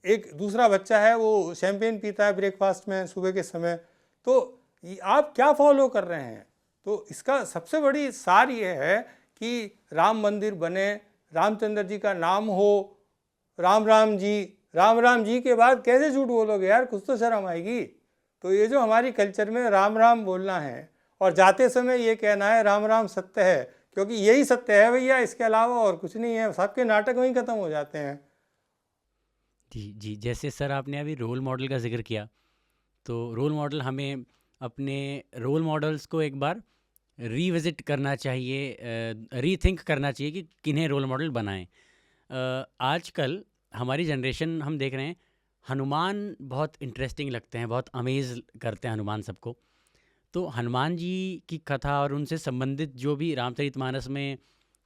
एक दूसरा बच्चा है वो शैम्पेन पीता है ब्रेकफास्ट में सुबह के समय, तो आप क्या फॉलो कर रहे हैं। तो इसका सबसे बड़ी सार ये है कि राम मंदिर बने, रामचंद्र जी का नाम हो, राम राम जी के बाद कैसे झूठ बोलोगे यार, कुछ तो शर्म आएगी। तो ये जो हमारी कल्चर में राम राम बोलना है और जाते समय ये कहना है राम राम सत्य है, क्योंकि यही सत्य है भैया, इसके अलावा और कुछ नहीं है। सबके नाटक वहीं ख़त्म हो जाते हैं। जी, जैसे सर आपने अभी रोल मॉडल का जिक्र किया, तो रोल मॉडल, हमें अपने रोल मॉडल्स को एक बार रीविज़िट करना चाहिए, रीथिंक करना चाहिए कि किन्हें रोल मॉडल बनाएं। आजकल हमारी जनरेशन, हम देख रहे हैं हनुमान बहुत इंटरेस्टिंग लगते हैं, बहुत अमेज़ करते हैं हनुमान सबको। तो हनुमान जी की कथा और उनसे संबंधित जो भी रामचरितमानस में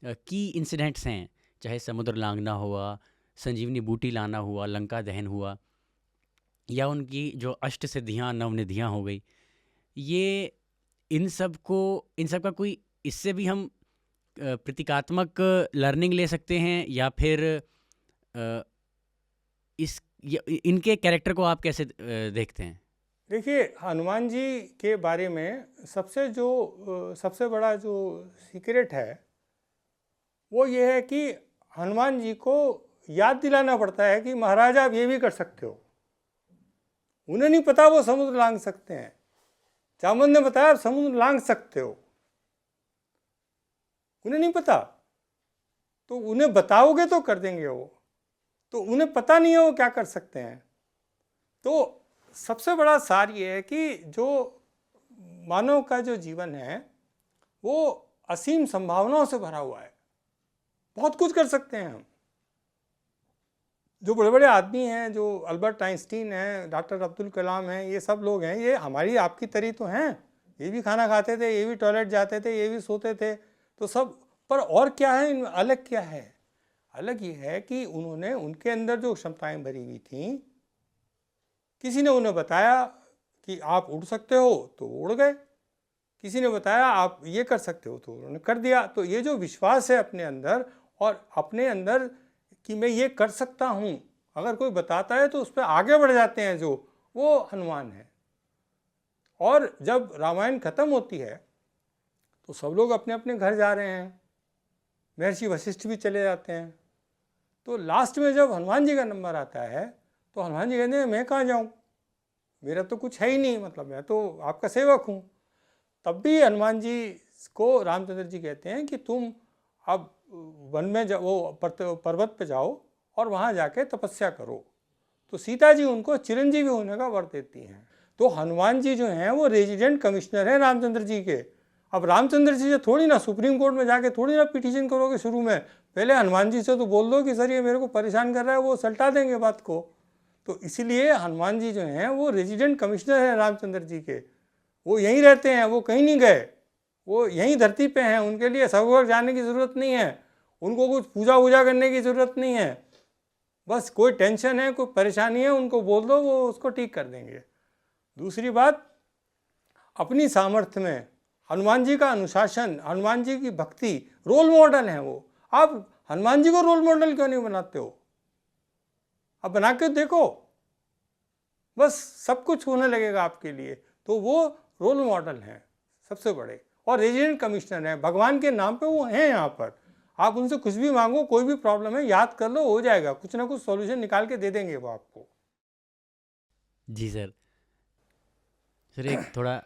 की इंसिडेंट्स हैं, चाहे समुद्र लांघना हुआ, संजीवनी बूटी लाना हुआ, लंका दहन हुआ, या उनकी जो अष्ट सिद्धियाँ नवनिधियाँ हो गई, ये इन सब का कोई, इससे भी हम प्रतीकात्मक लर्निंग ले सकते हैं, या फिर इनके कैरेक्टर को आप कैसे देखते हैं? देखिए, हनुमान जी के बारे में सबसे बड़ा जो सीक्रेट है वो ये है कि हनुमान जी को याद दिलाना पड़ता है कि महाराज आप ये भी कर सकते हो। उन्हें नहीं पता वो समुद्र लांघ सकते हैं। चामुंड ने बताया आप समुद्र लांघ सकते हो, उन्हें नहीं पता। तो उन्हें बताओगे तो कर देंगे वो, तो उन्हें पता नहीं है वो क्या कर सकते हैं। तो सबसे बड़ा सार ये है कि जो मानव का जो जीवन है वो असीम संभावनाओं से भरा हुआ है, बहुत कुछ कर सकते हैं हम। जो बड़े बड़े आदमी हैं, जो अल्बर्ट आइंस्टीन हैं, डॉक्टर अब्दुल कलाम हैं, ये सब लोग हैं, ये हमारी आपकी तरह तो हैं। ये भी खाना खाते थे, ये भी टॉयलेट जाते थे, ये भी सोते थे, तो सब। पर और क्या है इनमें, अलग क्या है? अलग ये है कि उन्होंने उनके अंदर जो क्षमताएं भरी हुई थी, किसी ने उन्हें बताया कि आप उड़ सकते हो तो उड़ गए, किसी ने बताया आप ये कर सकते हो तो उन्होंने कर दिया। तो ये जो विश्वास है अपने अंदर, और अपने अंदर कि मैं ये कर सकता हूँ, अगर कोई बताता है तो उस पर आगे बढ़ जाते हैं, जो वो हनुमान है। और जब रामायण खत्म होती है तो सब लोग अपने अपने घर जा रहे हैं, महर्षि वशिष्ठ भी चले जाते हैं। तो लास्ट में जब हनुमान जी का नंबर आता है तो हनुमान जी कहते हैं मैं कहाँ जाऊँ, मेरा तो कुछ है ही नहीं, मतलब मैं तो आपका सेवक हूँ। तब भी हनुमान जी को रामचंद्र जी कहते हैं कि तुम अब वन में वो पर्वत पे जाओ और वहाँ जाके तपस्या करो। तो सीता जी उनको चिरंजीवी होने का वर देती हैं। तो हनुमान जी जो हैं वो रेजिडेंट कमिश्नर हैं रामचंद्र जी के। अब रामचंद्र जी से थोड़ी ना सुप्रीम कोर्ट में जाके थोड़ी ना पिटीशन करोगे शुरू में, पहले हनुमान जी से तो बोल दो कि सर ये मेरे को परेशान कर रहा है, वो सल्टा देंगे बात को। तो इसलिए हनुमान जी जो हैं वो रेजिडेंट कमिश्नर हैं रामचंद्र जी के, वो यहीं रहते हैं, वो कहीं नहीं गए, वो यहीं धरती पे हैं। उनके लिए स्वर्ग जाने की ज़रूरत नहीं है, उनको कुछ पूजा वूजा करने की ज़रूरत नहीं है। बस कोई टेंशन है, कोई परेशानी है, उनको बोल दो, वो उसको ठीक कर देंगे। दूसरी बात, अपनी सामर्थ्य में हनुमान जी का अनुशासन, हनुमान जी की भक्ति, रोल मॉडल हैं वो। आप हनुमान जी को रोल मॉडल क्यों नहीं बनाते हो? अब बना के देखो, बस सब कुछ होने लगेगा आपके लिए। तो वो रोल मॉडल हैं सबसे बड़े और रेजिडेंट कमिश्नर हैं, भगवान के नाम पे वो हैं यहाँ पर। आप उनसे कुछ भी मांगो, कोई भी प्रॉब्लम है याद कर लो, हो जाएगा, कुछ ना कुछ सॉल्यूशन निकाल के दे देंगे वो आपको। जी सर। सर एक थोड़ा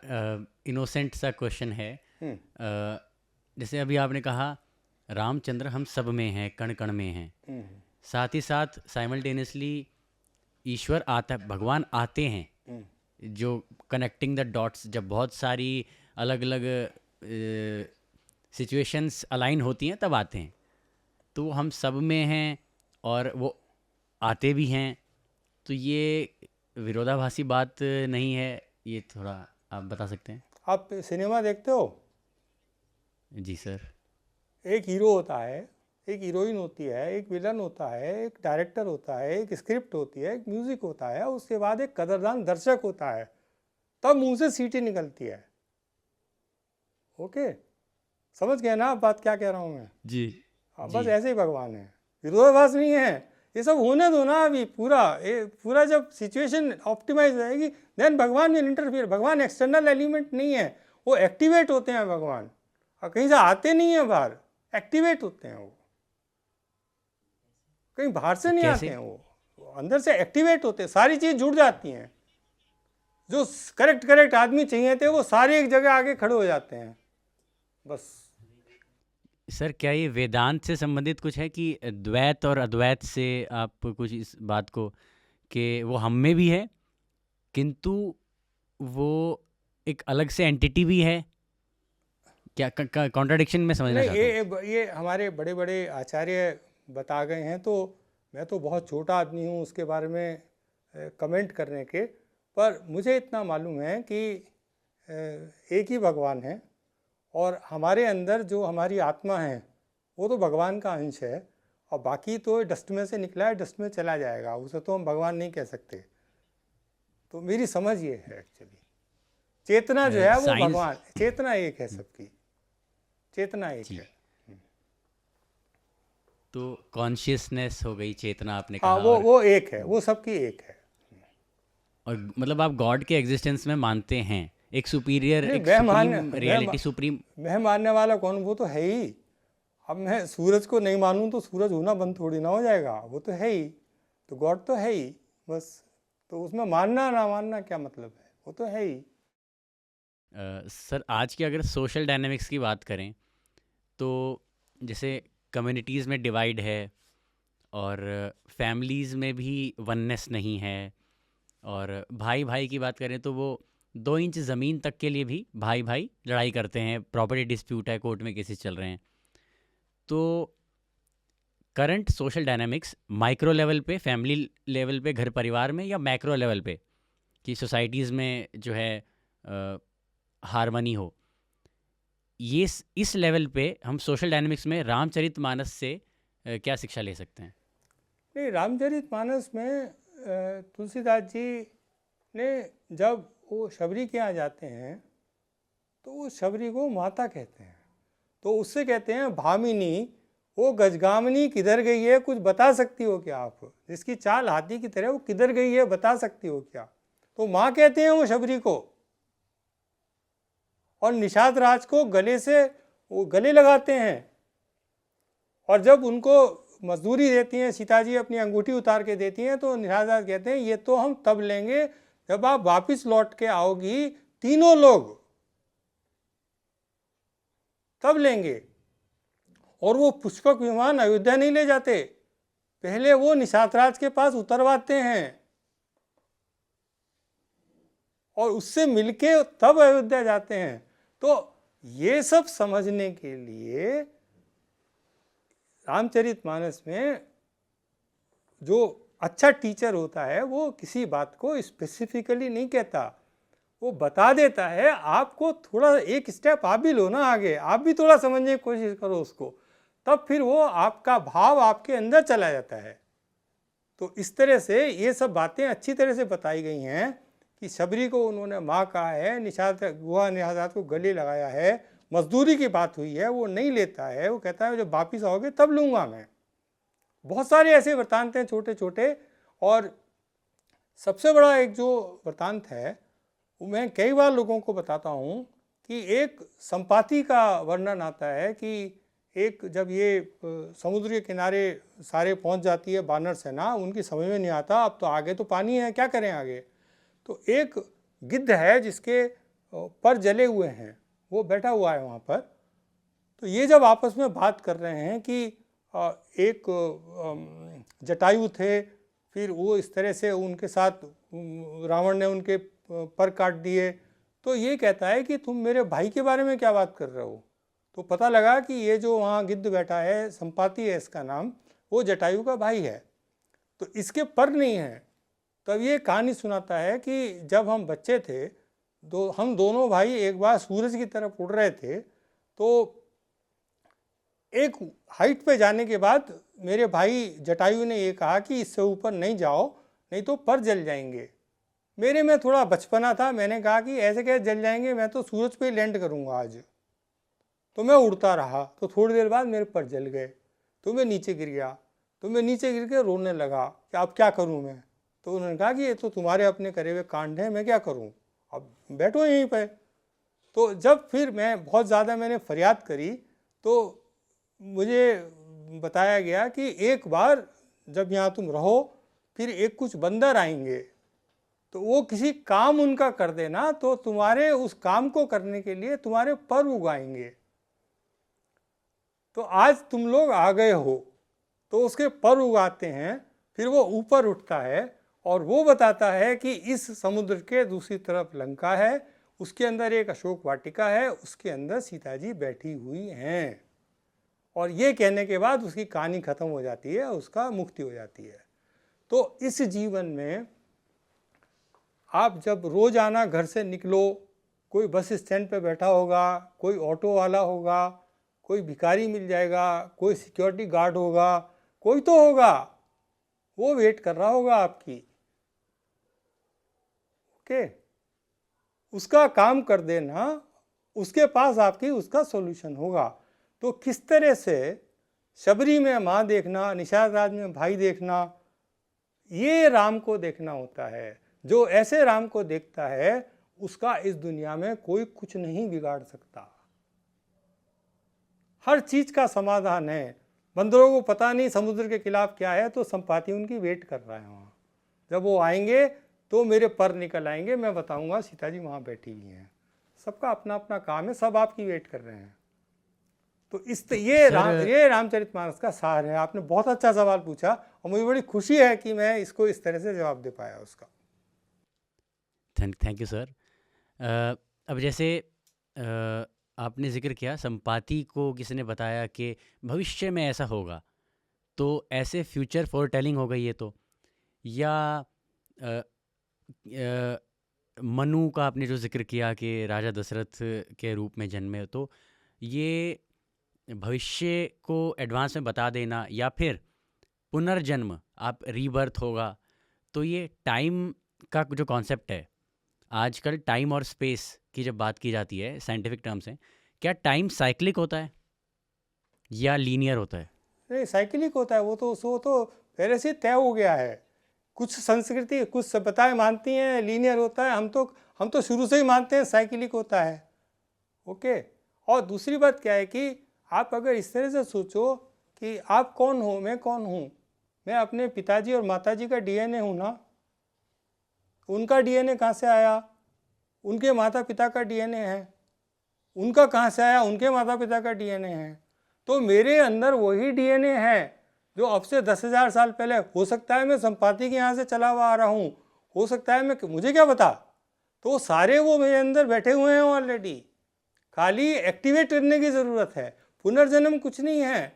इनोसेंट सा क्वेश्चन है। जैसे अभी आपने कहा रामचंद्र हम सब में हैं, कण कण में हैं, साथ ही साथ साइमल्टेनियसली ईश्वर आता, भगवान आते हैं, जो कनेक्टिंग द डॉट्स, जब बहुत सारी अलग अलग सिचुएशंस अलाइन होती हैं तब आते हैं। तो हम सब में हैं और वो आते भी हैं, तो ये विरोधाभासी बात नहीं है? ये थोड़ा आप बता सकते हैं? आप सिनेमा देखते हो? जी सर। एक हीरो होता है, एक हीरोइन होती है, एक विलन होता है, एक डायरेक्टर होता है, एक स्क्रिप्ट होती है, एक म्यूज़िक होता है, उसके बाद एक कदरदान दर्शक होता है, तब मुंह से सीटी निकलती है। ओके, समझ गए ना आप बात क्या कह रहा हूँ मैं? जी। बस ऐसे ही भगवान है, विरोधाभास नहीं है। ये सब होने दो ना अभी, पूरा जब सिचुएशन ऑप्टिमाइज हो जाएगी देन भगवान विल इंटरफियर। भगवान एक्सटर्नल एलिमेंट नहीं है, वो एक्टिवेट होते हैं भगवान, और कहीं से आते नहीं है बाहर, एक्टिवेट होते हैं वो, कहीं बाहर से नहीं आते हैं, वो अंदर से एक्टिवेट होते हैं, सारी चीज़ जुड़ जाती हैं। जो करेक्ट आदमी चाहिए थे वो सारे एक जगह आके खड़े हो जाते हैं, बस। सर क्या ये वेदांत से संबंधित कुछ है कि द्वैत और अद्वैत से आप कुछ इस बात को कि वो हम में भी है किंतु वो एक अलग से एंटिटी भी है, क्या कॉन्ट्राडिक्शन में समझना चाहता हूँ? ये हमारे बड़े बड़े आचार्य बता गए हैं, तो मैं तो बहुत छोटा आदमी हूँ उसके बारे में कमेंट करने के, पर मुझे इतना मालूम है कि एक ही भगवान है और हमारे अंदर जो हमारी आत्मा है वो तो भगवान का अंश है, और बाकी तो डस्ट में से निकला है, डस्ट में चला जाएगा, उसे तो हम भगवान नहीं कह सकते। तो मेरी समझ ये है, एक्चुअली चेतना जो है वो भगवान, चेतना एक है, सबकी चेतना एक है। तो कॉन्शियसनेस हो गई, चेतना आपने कहा। हाँ, वो एक है, वो सबकी एक है। और मतलब आप गॉड के एग्जिस्टेंस में मानते हैं, एक सुपीरियर, एक रियलिटी, सुप्रीम? मैं मानने वाला कौन, वो तो है ही। अब मैं सूरज को नहीं मानूं तो सूरज होना बंद थोड़ी ना हो जाएगा, वो तो है ही, तो गॉड तो है ही, बस। तो उसमें मानना ना मानना क्या मतलब है, वो तो है ही। सर आज की अगर सोशल डायनामिक्स की बात करें तो जैसे कम्युनिटीज़ में डिवाइड है और फैमिलीज़ में भी वननेस नहीं है, और भाई भाई की बात करें तो वो 2 इंच ज़मीन तक के लिए भी भाई भाई लड़ाई करते हैं, प्रॉपर्टी डिस्प्यूट है, कोर्ट में केसेस चल रहे हैं। तो current social dynamics micro level पे, फैमिली लेवल पे, घर परिवार में, या मैक्रो लेवल पे कि सोसाइटीज़ में जो है हारमनी हो, ये इस लेवल पे हम सोशल डायनामिक्स में रामचरितमानस से क्या शिक्षा ले सकते हैं? नहीं, रामचरितमानस में तुलसीदास जी ने जब वो शबरी के यहाँ जाते हैं तो वो शबरी को माता कहते हैं, तो उससे कहते हैं भामिनी, वो गजगामिनी किधर गई है, कुछ बता सकती हो क्या आप? जिसकी चाल हाथी की तरह, वो किधर गई है, बता सकती हो क्या? तो माँ कहते हैं वो शबरी को। और निषाद राज को गले से वो गले लगाते हैं। और जब उनको मजदूरी देती हैं, सीता जी अपनी अंगूठी उतार के देती हैं, तो निषाद कहते हैं ये तो हम तब लेंगे जब आप वापस लौट के आओगी, तीनों लोग तब लेंगे। और वो पुष्पक विमान अयोध्या नहीं ले जाते, पहले वो निषाद राज के पास उतरवाते हैं और उससे मिलके तब अयोध्या जाते हैं। तो ये सब समझने के लिए रामचरितमानस में जो अच्छा टीचर होता है वो किसी बात को स्पेसिफिकली नहीं कहता, वो बता देता है आपको, थोड़ा एक स्टेप आप भी लो ना आगे, आप भी थोड़ा समझने की कोशिश करो उसको, तब फिर वो आपका भाव आपके अंदर चला जाता है। तो इस तरह से ये सब बातें अच्छी तरह से बताई गई हैं कि शबरी को उन्होंने माँ कहा है, गुहा निषाद को गले लगाया है, मजदूरी की बात हुई है, वो नहीं लेता है, वो कहता है जब वापिस आओगे तब लूँगा मैं। बहुत सारे ऐसे वृत्तांत हैं छोटे छोटे। और सबसे बड़ा एक जो वृत्तांत है वो मैं कई बार लोगों को बताता हूँ कि एक संपाति का वर्णन आता है कि एक जब ये समुद्र के किनारे सारे पहुँच जाती है बानर सेना, उनकी समझ में नहीं आता अब तो आगे तो पानी है, क्या करें आगे। तो एक गिद्ध है जिसके पर जले हुए हैं, वो बैठा हुआ है वहाँ पर। तो ये जब आपस में बात कर रहे हैं कि एक जटायु थे, फिर वो इस तरह से उनके साथ रावण ने उनके पर काट दिए, तो ये कहता है कि तुम मेरे भाई के बारे में क्या बात कर रहे हो। तो पता लगा कि ये जो वहाँ गिद्ध बैठा है, संपाति है इसका नाम, वो जटायु का भाई है, तो इसके पर नहीं है। तब ये कहानी सुनाता है कि जब हम बच्चे थे हम दोनों भाई एक बार सूरज की तरफ उड़ रहे थे, तो एक हाइट पे जाने के बाद मेरे भाई जटायु ने ये कहा कि इससे ऊपर नहीं जाओ नहीं तो पर जल जाएंगे। मेरे में थोड़ा बचपना था, मैंने कहा कि ऐसे कैसे जल जाएंगे, मैं तो सूरज पे लैंड करूँगा आज। तो मैं उड़ता रहा, तो थोड़ी देर बाद मेरे पर जल गए, तो मैं नीचे गिर गया, तो मैं नीचे गिर के रोने लगा कि अब क्या करूँ मैं। तो उन्होंने कहा कि ये तो तुम्हारे अपने करे हुए कांड हैं, मैं क्या करूँ, अब बैठो यहीं पर। तो जब फिर मैं बहुत ज़्यादा मैंने फरियाद करी तो मुझे बताया गया कि एक बार जब यहाँ तुम रहो फिर एक कुछ बंदर आएंगे, तो वो किसी काम उनका कर देना, तो तुम्हारे उस काम को करने के लिए तुम्हारे पर उगाएंगे। तो आज तुम लोग आ गए हो, तो उसके पर उगाते हैं, फिर वो ऊपर उठता है और वो बताता है कि इस समुद्र के दूसरी तरफ लंका है, उसके अंदर एक अशोक वाटिका है, उसके अंदर सीता जी बैठी हुई हैं। और ये कहने के बाद उसकी कहानी खत्म हो जाती है, उसका मुक्ति हो जाती है। तो इस जीवन में आप जब रोजाना घर से निकलो, कोई बस स्टैंड पे बैठा होगा, कोई ऑटो वाला होगा, कोई भिखारी मिल जाएगा, कोई सिक्योरिटी गार्ड होगा, कोई तो होगा, वो वेट कर रहा होगा आपकी, ओके, उसका काम कर देना, उसके पास आपकी उसका सॉल्यूशन होगा। तो किस तरह से शबरी में माँ देखना, निषाद राज में भाई देखना, ये राम को देखना होता है। जो ऐसे राम को देखता है उसका इस दुनिया में कोई कुछ नहीं बिगाड़ सकता, हर चीज का समाधान है। बंदरों को पता नहीं समुद्र के खिलाफ क्या है, तो संपाति उनकी वेट कर रहा है वहाँ, जब वो आएंगे तो मेरे पर निकल आएंगे, मैं बताऊंगा सीता जी वहाँ बैठी हुई हैं। सबका अपना अपना काम है, सब आपकी वेट कर रहे हैं। तो ये रामचरितमानस का सार है। आपने बहुत अच्छा सवाल पूछा और मुझे बड़ी खुशी है कि मैं इसको इस तरह से जवाब दे पाया उसका। Thank you sir. अब जैसे आपने जिक्र किया संपाति को किसी ने बताया कि भविष्य में ऐसा होगा, तो ऐसे फ्यूचर फॉर टेलिंग हो गई ये तो, या मनु का आपने जो जिक्र किया कि राजा दशरथ के रूप में जन्मे, तो ये भविष्य को एडवांस में बता देना या फिर पुनर्जन्म, आप रीबर्थ होगा, तो ये टाइम का जो कॉन्सेप्ट है, आजकल टाइम और स्पेस की जब बात की जाती है साइंटिफिक टर्म से, क्या टाइम साइक्लिक होता है या लीनियर होता है? नहीं, साइक्लिक होता है, वो तो पहले से तय हो गया है। कुछ संस्कृति, कुछ सभ्यताएं मानती हैं लीनियर होता है, हम तो शुरू से ही मानते हैं साइक्लिक होता है, ओके। और दूसरी बात क्या है कि आप अगर इस तरह से सोचो कि आप कौन हो, मैं कौन हूँ, मैं अपने पिताजी और माताजी का डीएनए हूँ ना, उनका डीएनए कहाँ से आया, उनके माता पिता का डीएनए है, उनका कहाँ से आया, उनके माता पिता का डीएनए है। तो मेरे अंदर वही डीएनए है जो अब से 10,000 साल पहले, हो सकता है मैं संपाति के यहाँ से चला हुआ आ रहा हूँ, हो सकता है मैं, मुझे क्या पता, तो सारे वो मेरे अंदर बैठे हुए हैं ऑलरेडी, खाली एक्टिवेट करने की ज़रूरत है। पुनर्जन्म कुछ नहीं है।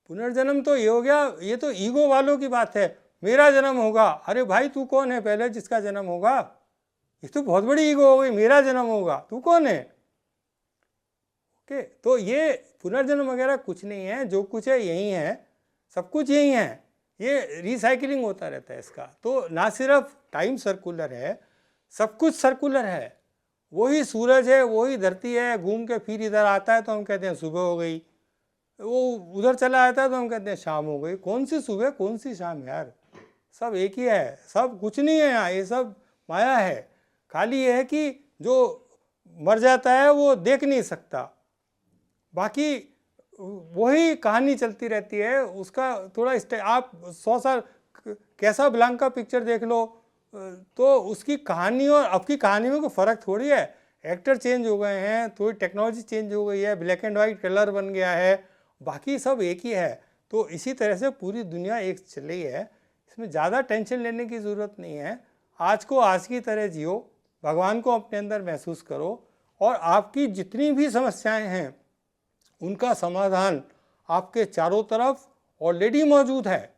पुनर्जन्म तो ये हो गया, ये तो ईगो वालों की बात है, मेरा जन्म होगा। अरे भाई तू कौन है पहले जिसका जन्म होगा? ये तो बहुत बड़ी ईगो हो गई, मेरा जन्म होगा, तू कौन है? ओके, तो ये पुनर्जन्म वगैरह कुछ नहीं है, जो कुछ है यही है, सब कुछ यही है, ये रिसाइकलिंग होता रहता है इसका। तो ना सिर्फ टाइम सर्कुलर है, सब कुछ सर्कुलर है। वही सूरज है, वही धरती है, घूम के फिर इधर आता है तो हम कहते हैं सुबह हो गई, वो उधर चला आता है तो हम कहते हैं शाम हो गई। कौन सी सुबह कौन सी शाम यार, सब एक ही है, सब कुछ नहीं है यहाँ, ये सब माया है। खाली ये है कि जो मर जाता है वो देख नहीं सकता, बाकी वही कहानी चलती रहती है। उसका थोड़ा आप 100 साल कैसा ब्लांका पिक्चर देख लो तो उसकी कहानी और अब की कहानी में कोई फ़र्क थोड़ी है। एक्टर चेंज हो गए हैं, थोड़ी टेक्नोलॉजी चेंज हो गई है, ब्लैक एंड वाइट कलर बन गया है, बाकी सब एक ही है। तो इसी तरह से पूरी दुनिया एक चल रही है, इसमें ज़्यादा टेंशन लेने की ज़रूरत नहीं है। आज को आज की तरह जियो, भगवान को अपने अंदर महसूस करो, और आपकी जितनी भी समस्याएं हैं उनका समाधान आपके चारों तरफ ऑलरेडी मौजूद है।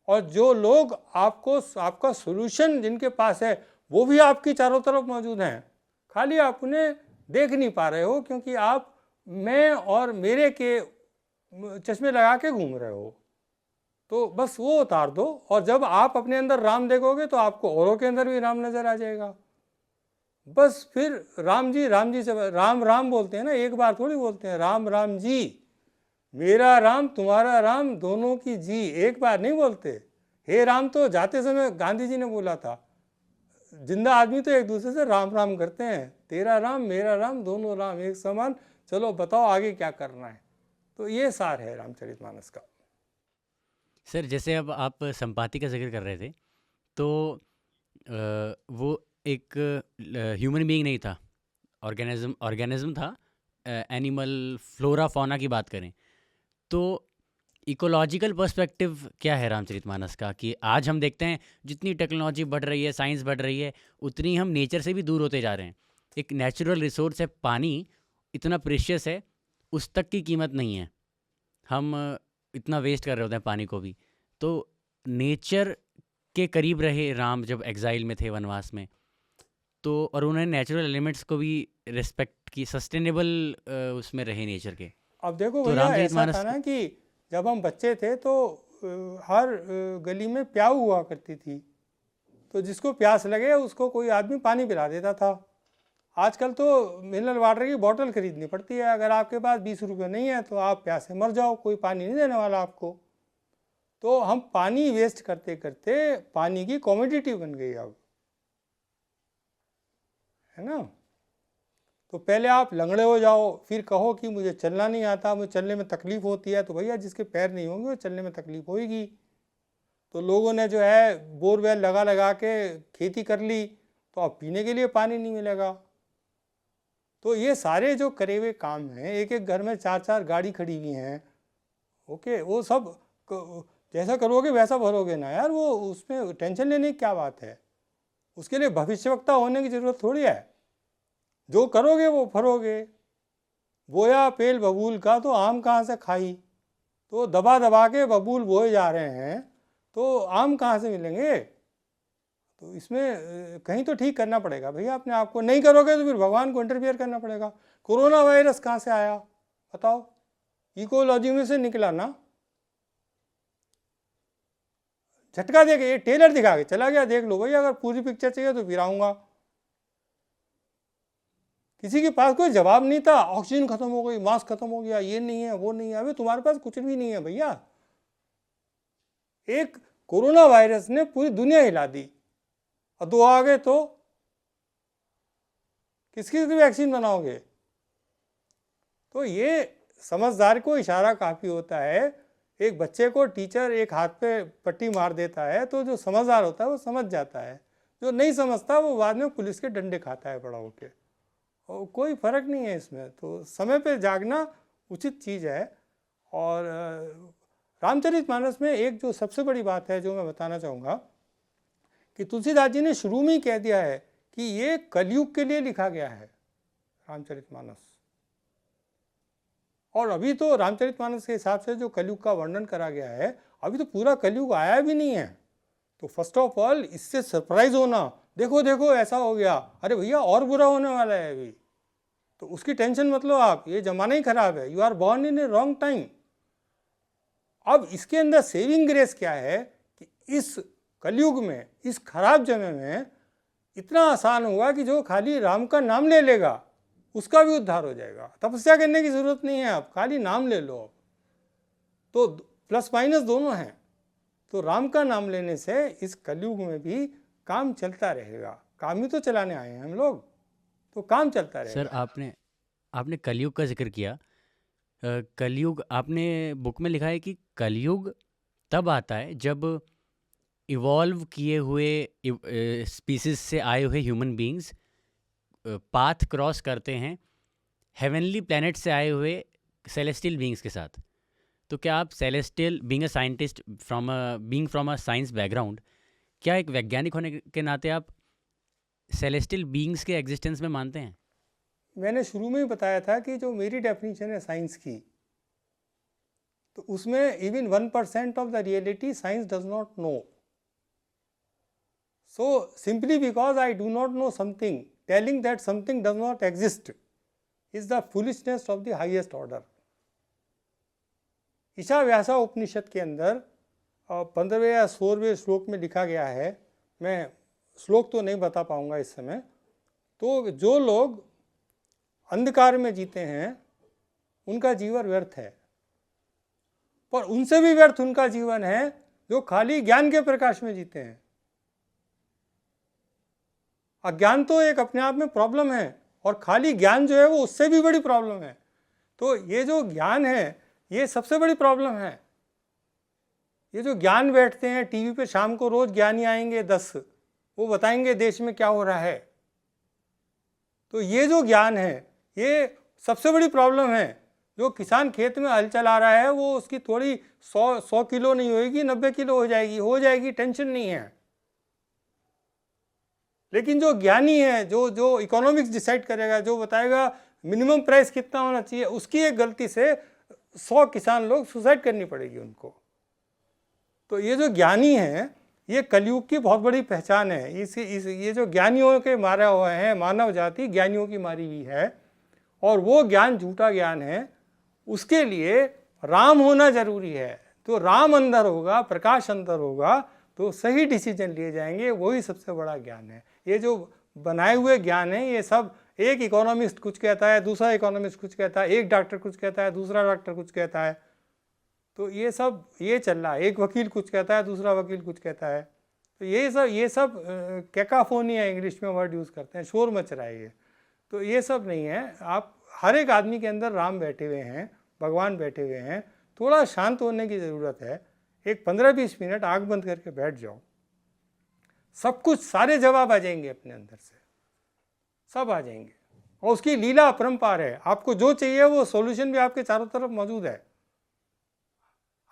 और जो लोग आपको आपका सॉल्यूशन जिनके पास है वो भी आपकी चारों तरफ मौजूद हैं, खाली आप उन्हें देख नहीं पा रहे हो क्योंकि आप मैं और मेरे के चश्मे लगा के घूम रहे हो। तो बस वो उतार दो, और जब आप अपने अंदर राम देखोगे तो आपको औरों के अंदर भी राम नज़र आ जाएगा। बस फिर राम जी से राम राम बोलते हैं ना, एक बार थोड़ी बोलते हैं, राम राम जी, मेरा राम तुम्हारा राम दोनों की जी, एक बार नहीं बोलते। हे राम तो जाते समय गांधी जी ने बोला था, जिंदा आदमी तो एक दूसरे से राम राम करते हैं, तेरा राम मेरा राम दोनों राम एक समान, चलो बताओ आगे क्या करना है। तो ये सार है रामचरितमानस का। सर जैसे अब आप संपाति का जिक्र कर रहे थे, तो वो एक ह्यूमन बीइंग नहीं था, ऑर्गेनिज्म था, एनिमल फ्लोरा फौना की बात करें तो इकोलॉजिकल पर्सपेक्टिव क्या है रामचरितमानस का? कि आज हम देखते हैं जितनी टेक्नोलॉजी बढ़ रही है, साइंस बढ़ रही है, उतनी हम नेचर से भी दूर होते जा रहे हैं। एक नेचुरल रिसोर्स है पानी, इतना प्रेशियस है, उस तक की कीमत नहीं है, हम इतना वेस्ट कर रहे होते हैं पानी को भी। तो नेचर के करीब रहे राम जब एग्जाइल में थे, वनवास में, तो और उन्होंने नेचुरल एलिमेंट्स को भी रिस्पेक्ट की, सस्टेनेबल उसमें रहे नेचर के। अब देखो तो भैया, ऐसा रामचरितमानस था ना कि जब हम बच्चे थे तो हर गली में प्याऊ हुआ करती थी, तो जिसको प्यास लगे उसको कोई आदमी पानी पिला देता था। आजकल तो मिनरल वाटर की बोतल खरीदनी पड़ती है, अगर आपके पास 20 रुपये नहीं है तो आप प्यासे मर जाओ, कोई पानी नहीं देने वाला आपको। तो हम पानी वेस्ट करते करते पानी की कॉमोडिटी बन गई अब, है ना। तो पहले आप लंगड़े हो जाओ, फिर कहो कि मुझे चलना नहीं आता, मुझे चलने में तकलीफ़ होती है, तो भैया जिसके पैर नहीं होंगे वो चलने में तकलीफ़ होगी। तो लोगों ने जो है बोरवेल लगा लगा के खेती कर ली, तो अब पीने के लिए पानी नहीं मिलेगा। तो ये सारे जो करे हुए काम हैं, एक एक घर में 4-4 गाड़ी खड़ी हुई हैं, ओके, वो सब जैसा करोगे वैसा भरोगे ना यार, वो उसमें टेंशन लेने की क्या बात है। उसके लिए भविष्यवक्ता होने की ज़रूरत थोड़ी है, जो करोगे वो फरोगे। बोया पेल बबूल का तो आम कहाँ से खाई, तो दबा दबा के बबूल बोए जा रहे हैं तो आम कहाँ से मिलेंगे। तो इसमें कहीं तो ठीक करना पड़ेगा भैया अपने आप को, नहीं करोगे तो फिर भगवान को इंटरफियर करना पड़ेगा। कोरोना वायरस कहाँ से आया बताओ, इकोलॉजी में से निकला ना, झटका दे के ये टेलर दिखा के चला गया, देख लो भैया, अगर पूरी पिक्चर चाहिए तो फिर आऊँगा। किसी के पास कोई जवाब नहीं था, ऑक्सीजन खत्म हो गई, मास्क खत्म हो गया, ये नहीं है वो नहीं है। अभी तुम्हारे पास कुछ भी नहीं है भैया, एक कोरोना वायरस ने पूरी दुनिया हिला दी, और 2 आ गए तो किसकी वैक्सीन बनाओगे। तो ये समझदार को इशारा काफ़ी होता है। एक बच्चे को टीचर एक हाथ पे पट्टी मार देता है तो जो समझदार होता है वो समझ जाता है, जो नहीं समझता वो बाद में पुलिस के डंडे खाता है बड़ा होके, और कोई फ़र्क नहीं है इसमें। तो समय पे जागना उचित चीज़ है। और रामचरितमानस में एक जो सबसे बड़ी बात है जो मैं बताना चाहूँगा कि तुलसीदास जी ने शुरू में ही कह दिया है कि ये कलयुग के लिए लिखा गया है रामचरितमानस। और अभी तो रामचरितमानस के हिसाब से जो कलयुग का वर्णन करा गया है, अभी तो पूरा कलयुग आया भी नहीं है। तो फर्स्ट ऑफ ऑल इससे सरप्राइज होना, देखो देखो ऐसा हो गया, अरे भैया और बुरा होने वाला है अभी, तो उसकी टेंशन मत लो आप, ये जमाना ही खराब है, you are born in a wrong time. अब इसके अंदर सेविंग ग्रेस क्या है कि इस कलयुग में, इस खराब समय में इतना आसान होगा कि जो खाली राम का नाम ले लेगा उसका भी उद्धार हो जाएगा। तपस्या करने की जरूरत नहीं है, आप खाली नाम ले लो। तो प्लस माइनस दोनों हैं। तो राम का नाम लेने से इस कलयुग में भी काम चलता रहेगा। काम ही तो चलाने आए हैं हम लोग, तो काम चलता रहेगा। सर आपने कलयुग का जिक्र किया। कलयुग आपने बुक में लिखा है कि कलयुग तब आता है जब इवॉल्व किए हुए स्पीसीज से आए हुए ह्यूमन बीइंग्स पाथ क्रॉस करते हैं हेवनली प्लैनेट से आए हुए सेलेस्टियल बीइंग्स के साथ। तो क्या आप celestial being a scientist from a science background, क्या एक वैज्ञानिक होने के नाते आप सेलेस्टियल बीइंग्स के एग्जिस्टेंस में मानते हैं? मैंने शुरू में ही बताया था कि जो मेरी डेफिनेशन है साइंस की, तो उसमें even 1% of the reality science does not know. So simply because I do not know something, telling that something does not exist is the foolishness of the highest order. Ishavasya Upanishad के अंदर 15वें या 16वें श्लोक में लिखा गया है, मैं श्लोक तो नहीं बता पाऊंगा इस समय। तो जो लोग अंधकार में जीते हैं उनका जीवन व्यर्थ है, पर उनसे भी व्यर्थ उनका जीवन है जो खाली ज्ञान के प्रकाश में जीते हैं। अज्ञान तो एक अपने आप में प्रॉब्लम है, और खाली ज्ञान जो है वो उससे भी बड़ी प्रॉब्लम है। तो ये जो ज्ञान है ये सबसे बड़ी प्रॉब्लम है। ये जो ज्ञान बैठते हैं टीवी पे शाम को, रोज ज्ञानी आएंगे 10, वो बताएंगे देश में क्या हो रहा है। तो ये जो ज्ञान है ये सबसे बड़ी प्रॉब्लम है। जो किसान खेत में हल चला रहा है वो उसकी थोड़ी 100 किलो नहीं होगी, 90 किलो हो जाएगी, टेंशन नहीं है। लेकिन जो ज्ञानी है, जो इकोनॉमिक्स डिसाइड करेगा, जो बताएगा मिनिमम प्राइस कितना होना चाहिए, उसकी एक गलती से 100 किसान लोग सुसाइड करनी पड़ेगी उनको। तो ये जो ज्ञानी हैं ये कलयुग की बहुत बड़ी पहचान है। ये जो ज्ञानियों के मारे हुए हैं, मानव जाति ज्ञानियों की मारी हुई है, और वो ज्ञान झूठा ज्ञान है। उसके लिए राम होना जरूरी है। तो राम अंदर होगा, प्रकाश अंदर होगा, तो सही डिसीजन लिए जाएंगे। वही सबसे बड़ा ज्ञान है। ये जो बनाए हुए ज्ञान है ये सब, एक इकोनॉमिस्ट कुछ कहता है, दूसरा इकोनॉमिस्ट कुछ कहता है, एक डॉक्टर कुछ कहता है, दूसरा डॉक्टर कुछ कहता है, तो ये सब ये चल रहा है। एक वकील कुछ कहता है, दूसरा वकील कुछ कहता है। तो ये सब कैकाफोनी है, इंग्लिश में वर्ड यूज़ करते हैं, शोर मच रहा है ये। तो ये सब नहीं है। आप हर एक आदमी के अंदर राम बैठे हुए हैं, भगवान बैठे हुए हैं। थोड़ा शांत होने की ज़रूरत है। एक 15-20 मिनट आँख बंद करके बैठ जाओ, सब कुछ, सारे जवाब आ जाएंगे अपने अंदर से, सब आ जाएंगे। और उसकी लीला अपरंपार है। आपको जो चाहिए वो सॉल्यूशन भी आपके चारों तरफ मौजूद है।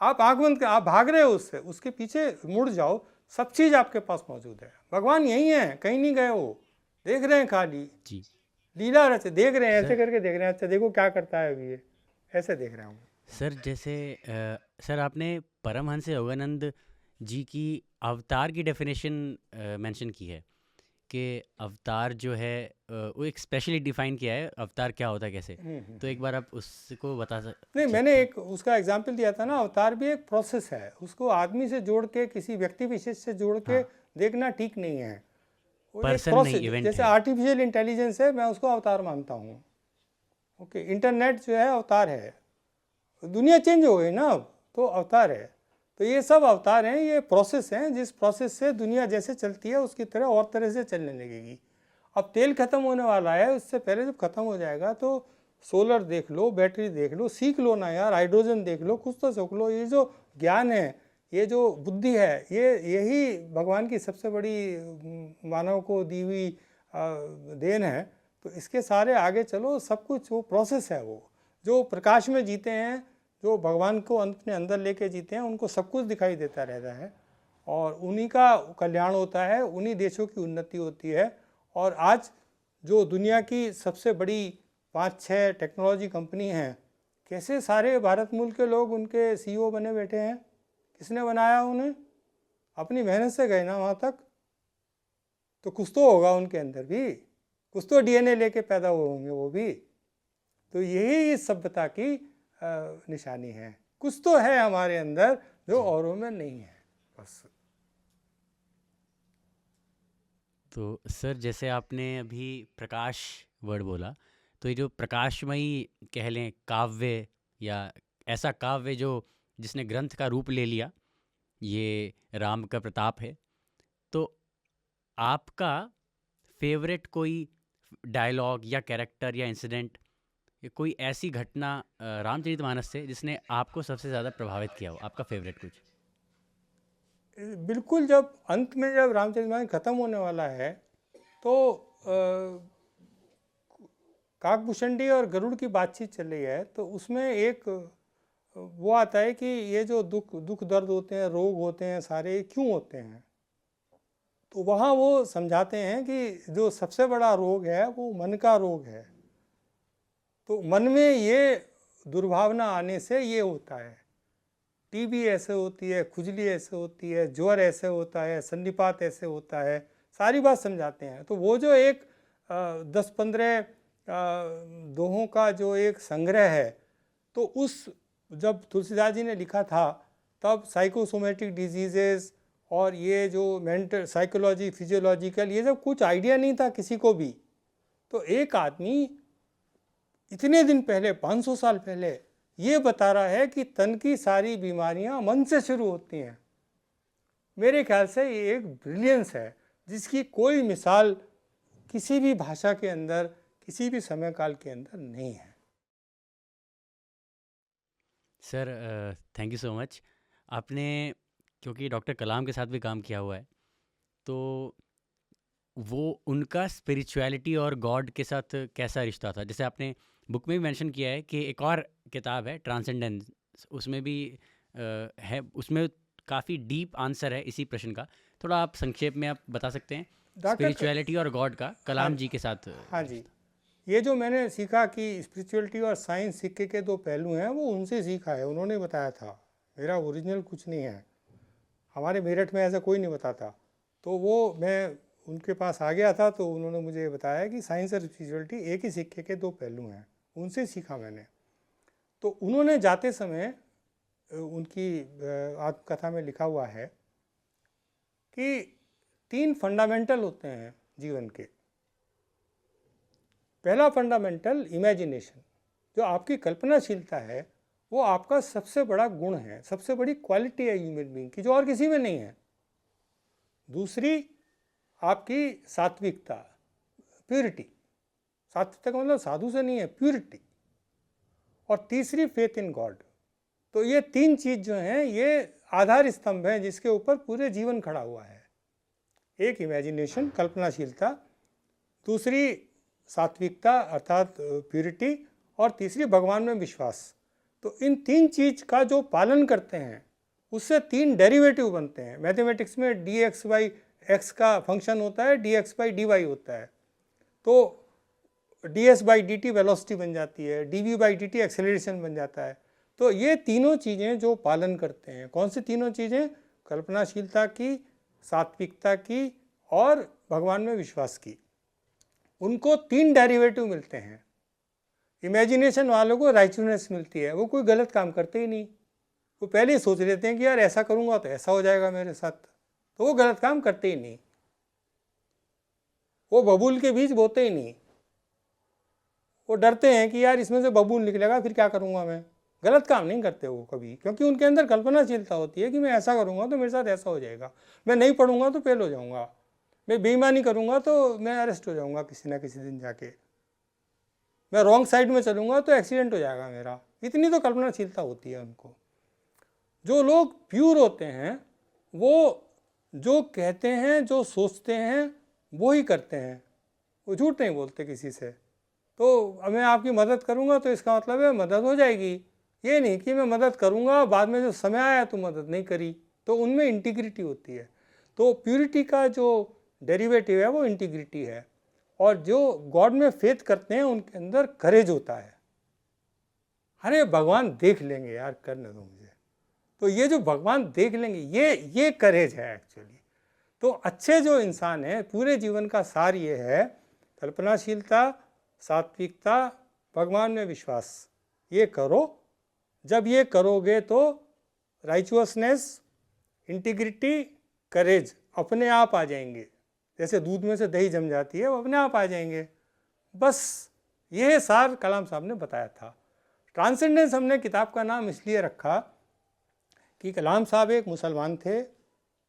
आप आँख बंद कर, आप भाग रहे हो उससे, उसके पीछे मुड़ जाओ, सब चीज़ आपके पास मौजूद है। भगवान यही है, कहीं नहीं गए वो, देख रहे हैं खाली जी, लीला रचे, देख रहे हैं, ऐसे करके देख रहे हैं, अच्छा देखो क्या करता है अभी ये, ऐसे देख रहे हैं। सर जैसे सर आपने परमहंस योगानंद जी की अवतार की डेफिनेशन मेंशन की है कि अवतार जो है वो एक स्पेशली डिफाइन किया है, अवतार क्या होता है कैसे। तो एक बार आप उसको बता सकते? नहीं, मैंने एक उसका एग्जाम्पल दिया था ना, अवतार भी एक प्रोसेस है। उसको आदमी से जोड़ के, किसी व्यक्ति विशेष से जोड़ के देखना ठीक नहीं है। पर्सन नहीं, इवेंट जैसे है। आर्टिफिशियल इंटेलिजेंस है, मैं उसको अवतार मानता हूँ। ओके, इंटरनेट जो है अवतार है। दुनिया चेंज हो गई ना अब, तो अवतार है। तो ये सब अवतार हैं, ये प्रोसेस हैं। जिस प्रोसेस से दुनिया जैसे चलती है उसकी तरह और तरह से चलने लगेगी। अब तेल खत्म होने वाला है, उससे पहले जब खत्म हो जाएगा तो सोलर देख लो, बैटरी देख लो, सीख लो ना यार, हाइड्रोजन देख लो, कुछ तो सीख लो। ये जो ज्ञान है, ये जो बुद्धि है, यही भगवान की सबसे बड़ी मानव को दी हुई देन है। तो इसके सारे आगे चलो, सब कुछ वो प्रोसेस है। वो जो प्रकाश में जीते हैं, जो भगवान को अपने अंदर लेके जीते हैं, उनको सब कुछ दिखाई देता रहता है और उन्हीं का कल्याण होता है, उन्हीं देशों की उन्नति होती है। और आज जो दुनिया की सबसे बड़ी 5-6 टेक्नोलॉजी कंपनी हैं, कैसे सारे भारत मूल के लोग उनके सीईओ बने बैठे हैं। किसने बनाया उन्हें? अपनी मेहनत से गए ना वहाँ तक। तो कुछ तो होगा उनके अंदर भी, कुछ तो डीएनए लेके पैदा हुए होंगे वो भी। तो यही इस सभ्यता की निशानी है। कुछ तो है हमारे अंदर जो औरों में नहीं है, बस। तो सर, जैसे आपने अभी प्रकाश वर्ड बोला, तो ये जो प्रकाशमयी कह लें काव्य, या ऐसा काव्य जो जिसने ग्रंथ का रूप ले लिया, ये राम का प्रताप है। तो आपका फेवरेट कोई डायलॉग या कैरेक्टर या इंसिडेंट, या कोई ऐसी घटना रामचरितमानस से जिसने आपको सबसे ज़्यादा प्रभावित किया हो, आपका फेवरेट कुछ? बिल्कुल, जब अंत में जब रामचरितमानस खत्म होने वाला है तो काकभूषणी और गरुड़ की बातचीत चल रही है, तो उसमें एक वो आता है कि ये जो दुख दर्द होते हैं, रोग होते हैं, सारे क्यों होते हैं। तो वहाँ वो समझाते हैं कि जो सबसे बड़ा रोग है वो मन का रोग है। तो मन में ये दुर्भावना आने से ये होता है। टीबी ऐसे होती है, खुजली ऐसे होती है, ज्वर ऐसे होता है, संधिपात ऐसे होता है, सारी बात समझाते हैं। तो वो जो एक 10-15 दोहों का जो एक संग्रह है, तो उस जब तुलसीदास जी ने लिखा था तब साइकोसोमेटिक डिजीजेस और ये जो मेंटल साइकोलॉजी, फिजियोलॉजिकल, ये सब कुछ आइडिया नहीं था किसी को भी। तो एक आदमी इतने दिन पहले, 500 साल पहले, ये बता रहा है कि तन की सारी बीमारियां मन से शुरू होती हैं। मेरे ख्याल से ये एक ब्रिलियंस है जिसकी कोई मिसाल किसी भी भाषा के अंदर, किसी भी समय काल के अंदर नहीं है। Sir, thank you so much. आपने, क्योंकि डॉक्टर कलाम के साथ भी काम किया हुआ है, तो वो उनका स्पिरिचुअलिटी और गॉड के साथ कैसा रिश्ता था? जैसे आपने बुक में भी मेंशन किया है कि एक और किताब है ट्रांसेंडेंस, उसमें भी है, उसमें काफ़ी डीप आंसर है इसी प्रश्न का। थोड़ा आप संक्षेप में आप बता सकते हैं स्पिरिचुअलिटी और गॉड का कलाम जी के साथ? हाँ जी, ये जो मैंने सीखा कि स्पिरिचुअलिटी और साइंस सिक्के के दो पहलू हैं, वो उनसे सीखा है, उन्होंने बताया था। मेरा ओरिजिनल कुछ नहीं है, हमारे मेरठ में ऐसा कोई नहीं बताता। तो वो मैं उनके पास आ गया था, तो उन्होंने मुझे बताया कि साइंस और स्पिरिचुअलिटी एक ही सिक्के के दो पहलू हैं, उनसे सीखा मैंने। तो उन्होंने जाते समय उनकी आत्मकथा में लिखा हुआ है कि 3 फंडामेंटल होते हैं जीवन के। पहला फंडामेंटल इमेजिनेशन, जो आपकी कल्पनाशीलता है, वो आपका सबसे बड़ा गुण है, सबसे बड़ी क्वालिटी है ह्यूमन बीइंग की, जो और किसी में नहीं है। दूसरी आपकी सात्विकता, प्योरिटी, सात्विकता का मतलब साधु से नहीं है, प्योरिटी। और तीसरी फेथ इन गॉड। तो ये 3 चीज़ जो हैं, ये आधार स्तंभ हैं जिसके ऊपर पूरे जीवन खड़ा हुआ है। एक इमेजिनेशन, कल्पनाशीलता, दूसरी सात्विकता अर्थात प्योरिटी, और तीसरी भगवान में विश्वास। तो इन 3 चीज़ का जो पालन करते हैं, उससे 3 डेरिवेटिव बनते हैं। मैथमेटिक्स में dx by x का फंक्शन होता है, dx by dy होता है। तो ds by dt वेलोसिटी बन जाती है, dv by dt एक्सेलरेशन बन जाता है। तो ये तीनों चीज़ें जो पालन करते हैं, कौन सी तीनों चीज़ें? कल्पनाशीलता की, सात्विकता की और भगवान में विश्वास की। उनको 3 डेरिवेटिव मिलते हैं। इमेजिनेशन वालों को राइचुअसनेस मिलती है, वो कोई गलत काम करते ही नहीं। वो पहले ही सोच लेते हैं कि यार ऐसा करूँगा तो ऐसा हो जाएगा मेरे साथ, तो वो गलत काम करते ही नहीं। वो बबूल के बीज बोते ही नहीं। वो डरते हैं कि यार इसमें से बबूल निकलेगा, फिर क्या करूँगा मैं। गलत काम नहीं करते वो कभी, क्योंकि उनके अंदर कल्पनाशीलता होती है कि मैं ऐसा करूँगा तो मेरे साथ ऐसा हो जाएगा, मैं नहीं पढ़ूंगा तो फेल हो जाऊँगा, मैं बेईमानी करूँगा तो मैं अरेस्ट हो जाऊँगा किसी ना किसी दिन जाके। मैं रॉन्ग साइड में चलूँगा तो एक्सीडेंट हो जाएगा मेरा। इतनी तो कल्पनाशीलता होती है उनको। जो लोग प्योर होते हैं वो जो कहते हैं, जो सोचते हैं, वो ही करते हैं, वो झूठ नहीं बोलते किसी से। तो अब मैं आपकी मदद करूँगा तो इसका मतलब है मदद हो जाएगी। ये नहीं कि मैं मदद करूँगा, बाद में जो समय आया तो मदद नहीं करी। तो उनमें इंटीग्रिटी होती है। तो प्यूरिटी का जो डेरिवेटिव है वो इंटीग्रिटी है। और जो गॉड में फेथ करते हैं उनके अंदर करेज होता है। अरे भगवान देख लेंगे यार, करने दो मुझे। तो ये जो भगवान देख लेंगे, ये करेज है एक्चुअली। तो अच्छे जो इंसान है, पूरे जीवन का सार ये है, कल्पनाशीलता, सात्विकता, भगवान में विश्वास, ये करो। जब ये करोगे तो राइचुअसनेस, इंटीग्रिटी, करेज अपने आप आ जाएंगे। जैसे दूध में से दही जम जाती है, वो अपने आप आ जाएंगे। बस ये सार कलाम साहब ने बताया था। ट्रांसेंडेंस हमने किताब का नाम इसलिए रखा कि कलाम साहब एक मुसलमान थे,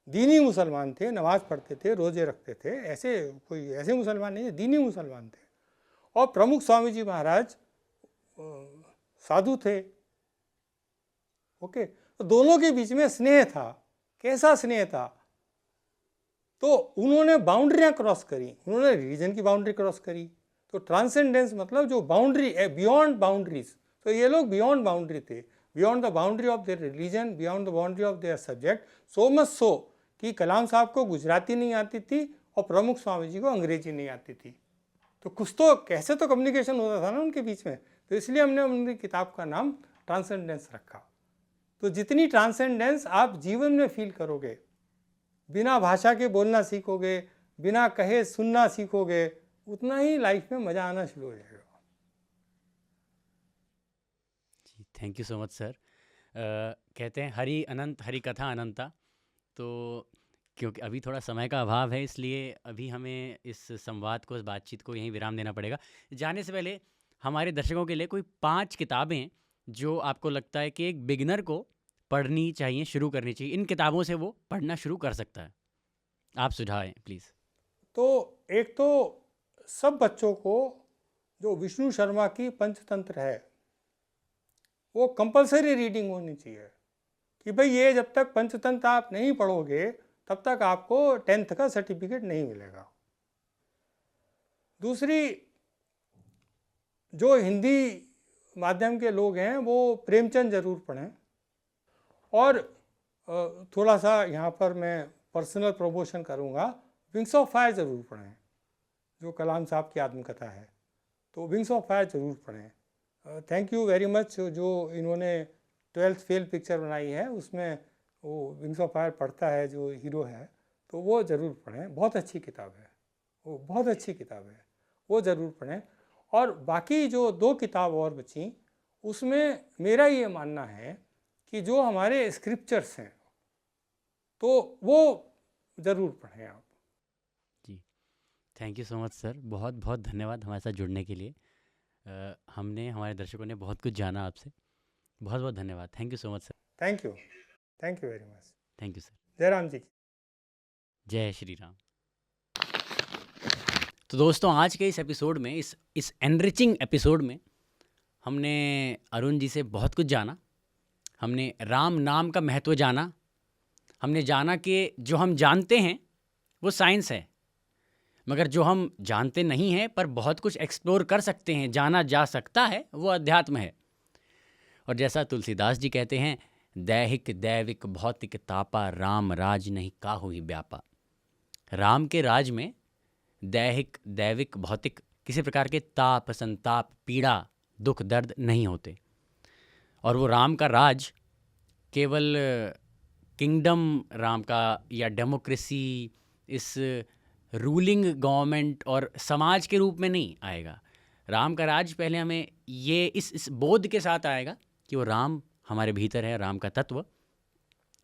दीनी मुसलमान थे, नमाज़ पढ़ते थे, रोज़े रखते थे, ऐसे कोई ऐसे मुसलमान नहीं थे, दीनी मुसलमान थे। और प्रमुख स्वामी जी महाराज साधु थे। ओके, तो दोनों के बीच में स्नेह था। कैसा स्नेह था? तो उन्होंने बाउंड्रियाँ क्रॉस करी, उन्होंने रिलीजन की बाउंड्री क्रॉस करी। तो ट्रांसेंडेंस मतलब जो बाउंड्री है, बियॉन्ड बाउंड्रीज। तो ये लोग बियॉन्ड बाउंड्री थे, beyond the boundary of their religion, beyond the boundary of their subject. So much so कि कलाम साहब को गुजराती नहीं आती थी और प्रमुख स्वामी जी को अंग्रेजी नहीं आती थी। तो कुछ तो कैसे तो कम्युनिकेशन होता था ना उनके बीच में। तो इसलिए हमने उनकी किताब का नाम ट्रांसेंडेंस रखा। तो जितनी ट्रांसेंडेंस आप जीवन में फील करोगे, बिना भाषा के बोलना सीखोगे, बिना कहे सुनना सीखोगे, उतना ही लाइफ में मज़ा आना शुरू हो जाएगा। जी, thank you so much sir. कहते हैं हरि अनंत, हरि कथा अनंता। तो क्योंकि अभी थोड़ा समय का अभाव है, इसलिए अभी हमें इस संवाद को, इस बातचीत को यहीं विराम देना पड़ेगा। जाने से पहले हमारे दर्शकों के लिए कोई 5 किताबें जो आपको लगता है कि एक बिगिनर को पढ़नी चाहिए, शुरू करनी चाहिए, इन किताबों से वो पढ़ना शुरू कर सकता है, आप सुझाएं प्लीज़। तो एक तो सब बच्चों को जो विष्णु शर्मा की पंचतंत्र है वो कंपलसरी रीडिंग होनी चाहिए। कि भाई ये जब तक पंचतंत्र आप नहीं पढ़ोगे तब तक आपको 10th का सर्टिफिकेट नहीं मिलेगा। दूसरी, जो हिंदी माध्यम के लोग हैं वो प्रेमचंद ज़रूर पढ़ें। और थोड़ा सा यहाँ पर मैं पर्सनल प्रमोशन करूँगा, विंग्स ऑफ फायर ज़रूर पढ़ें, जो कलाम साहब की आत्मकथा है। तो विंग्स ऑफ फायर ज़रूर पढ़ें। Thank you very much. जो इन्होंने 12th फेल पिक्चर बनाई है उसमें वो विंग्स ऑफ फायर पढ़ता है जो हीरो है, तो वो ज़रूर पढ़ें। बहुत अच्छी किताब है वो, बहुत अच्छी किताब है, वो ज़रूर पढ़ें। और बाकी जो 2 किताब और बची, उसमें मेरा ये मानना है कि जो हमारे स्क्रिप्चर्स हैं तो वो ज़रूर पढ़ें आप। जी, thank you so much sir, बहुत बहुत धन्यवाद हमारे साथ जुड़ने के लिए। हमने, हमारे दर्शकों ने बहुत कुछ जाना आपसे। बहुत बहुत धन्यवाद। Thank you so much sir. Thank you very much. Thank you sir. जय राम जी की। जय श्री राम। तो दोस्तों, आज के इस एपिसोड में, इस एनरिचिंग एपिसोड में हमने अरुण जी से बहुत कुछ जाना। हमने राम नाम का महत्व जाना। हमने जाना कि जो हम जानते हैं वो साइंस है, मगर जो हम जानते नहीं हैं पर बहुत कुछ एक्सप्लोर कर सकते हैं, जाना जा सकता है, वो अध्यात्म है। और जैसा तुलसीदास जी कहते हैं, दैहिक दैविक भौतिक तापा, राम राज नहीं काहू ही व्यापा। राम के राज में दैहिक दैविक भौतिक किसी प्रकार के ताप, संताप, पीड़ा, दुख, दर्द नहीं होते। और वो राम का राज केवल किंगडम राम का या डेमोक्रेसी, इस रूलिंग गवर्नमेंट और समाज के रूप में नहीं आएगा। राम का राज पहले हमें ये इस बोध के साथ आएगा कि वो राम हमारे भीतर है, राम का तत्व।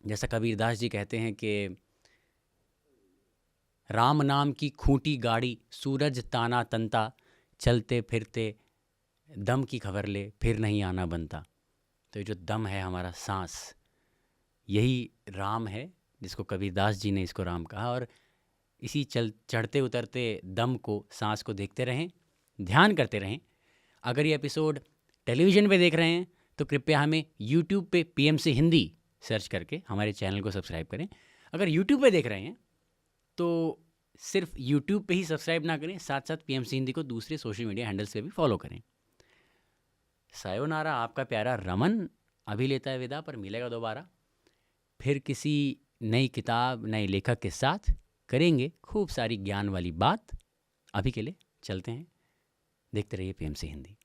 जैसा कबीरदास जी कहते हैं कि राम नाम की खूंटी गाड़ी, सूरज ताना तंता, चलते फिरते दम की खबर ले, फिर नहीं आना बनता। तो ये जो दम है हमारा सांस, यही राम है, जिसको कबीरदास जी ने इसको राम कहा। और इसी चढ़ते उतरते दम को, सांस को देखते रहें, ध्यान करते रहें, अगर ये एपिसोड टेलीविज़न पे देख रहे हैं तो कृपया हमें यूट्यूब पे PMC हिंदी सर्च करके हमारे चैनल को सब्सक्राइब करें। अगर यूट्यूब पे देख रहे हैं तो सिर्फ यूट्यूब पे ही सब्सक्राइब ना करें, साथ साथ PMC हिंदी को दूसरे सोशल मीडिया हैंडल्स पे भी फॉलो करें। सायोनारा, आपका प्यारा रमन अभी लेता है विदा, पर मिलेगा दोबारा फिर किसी नई किताब, नए लेखक के साथ करेंगे खूब सारी ज्ञान वाली बात। अभी के लिए चलते हैं, देखते रहिए PMC हिंदी।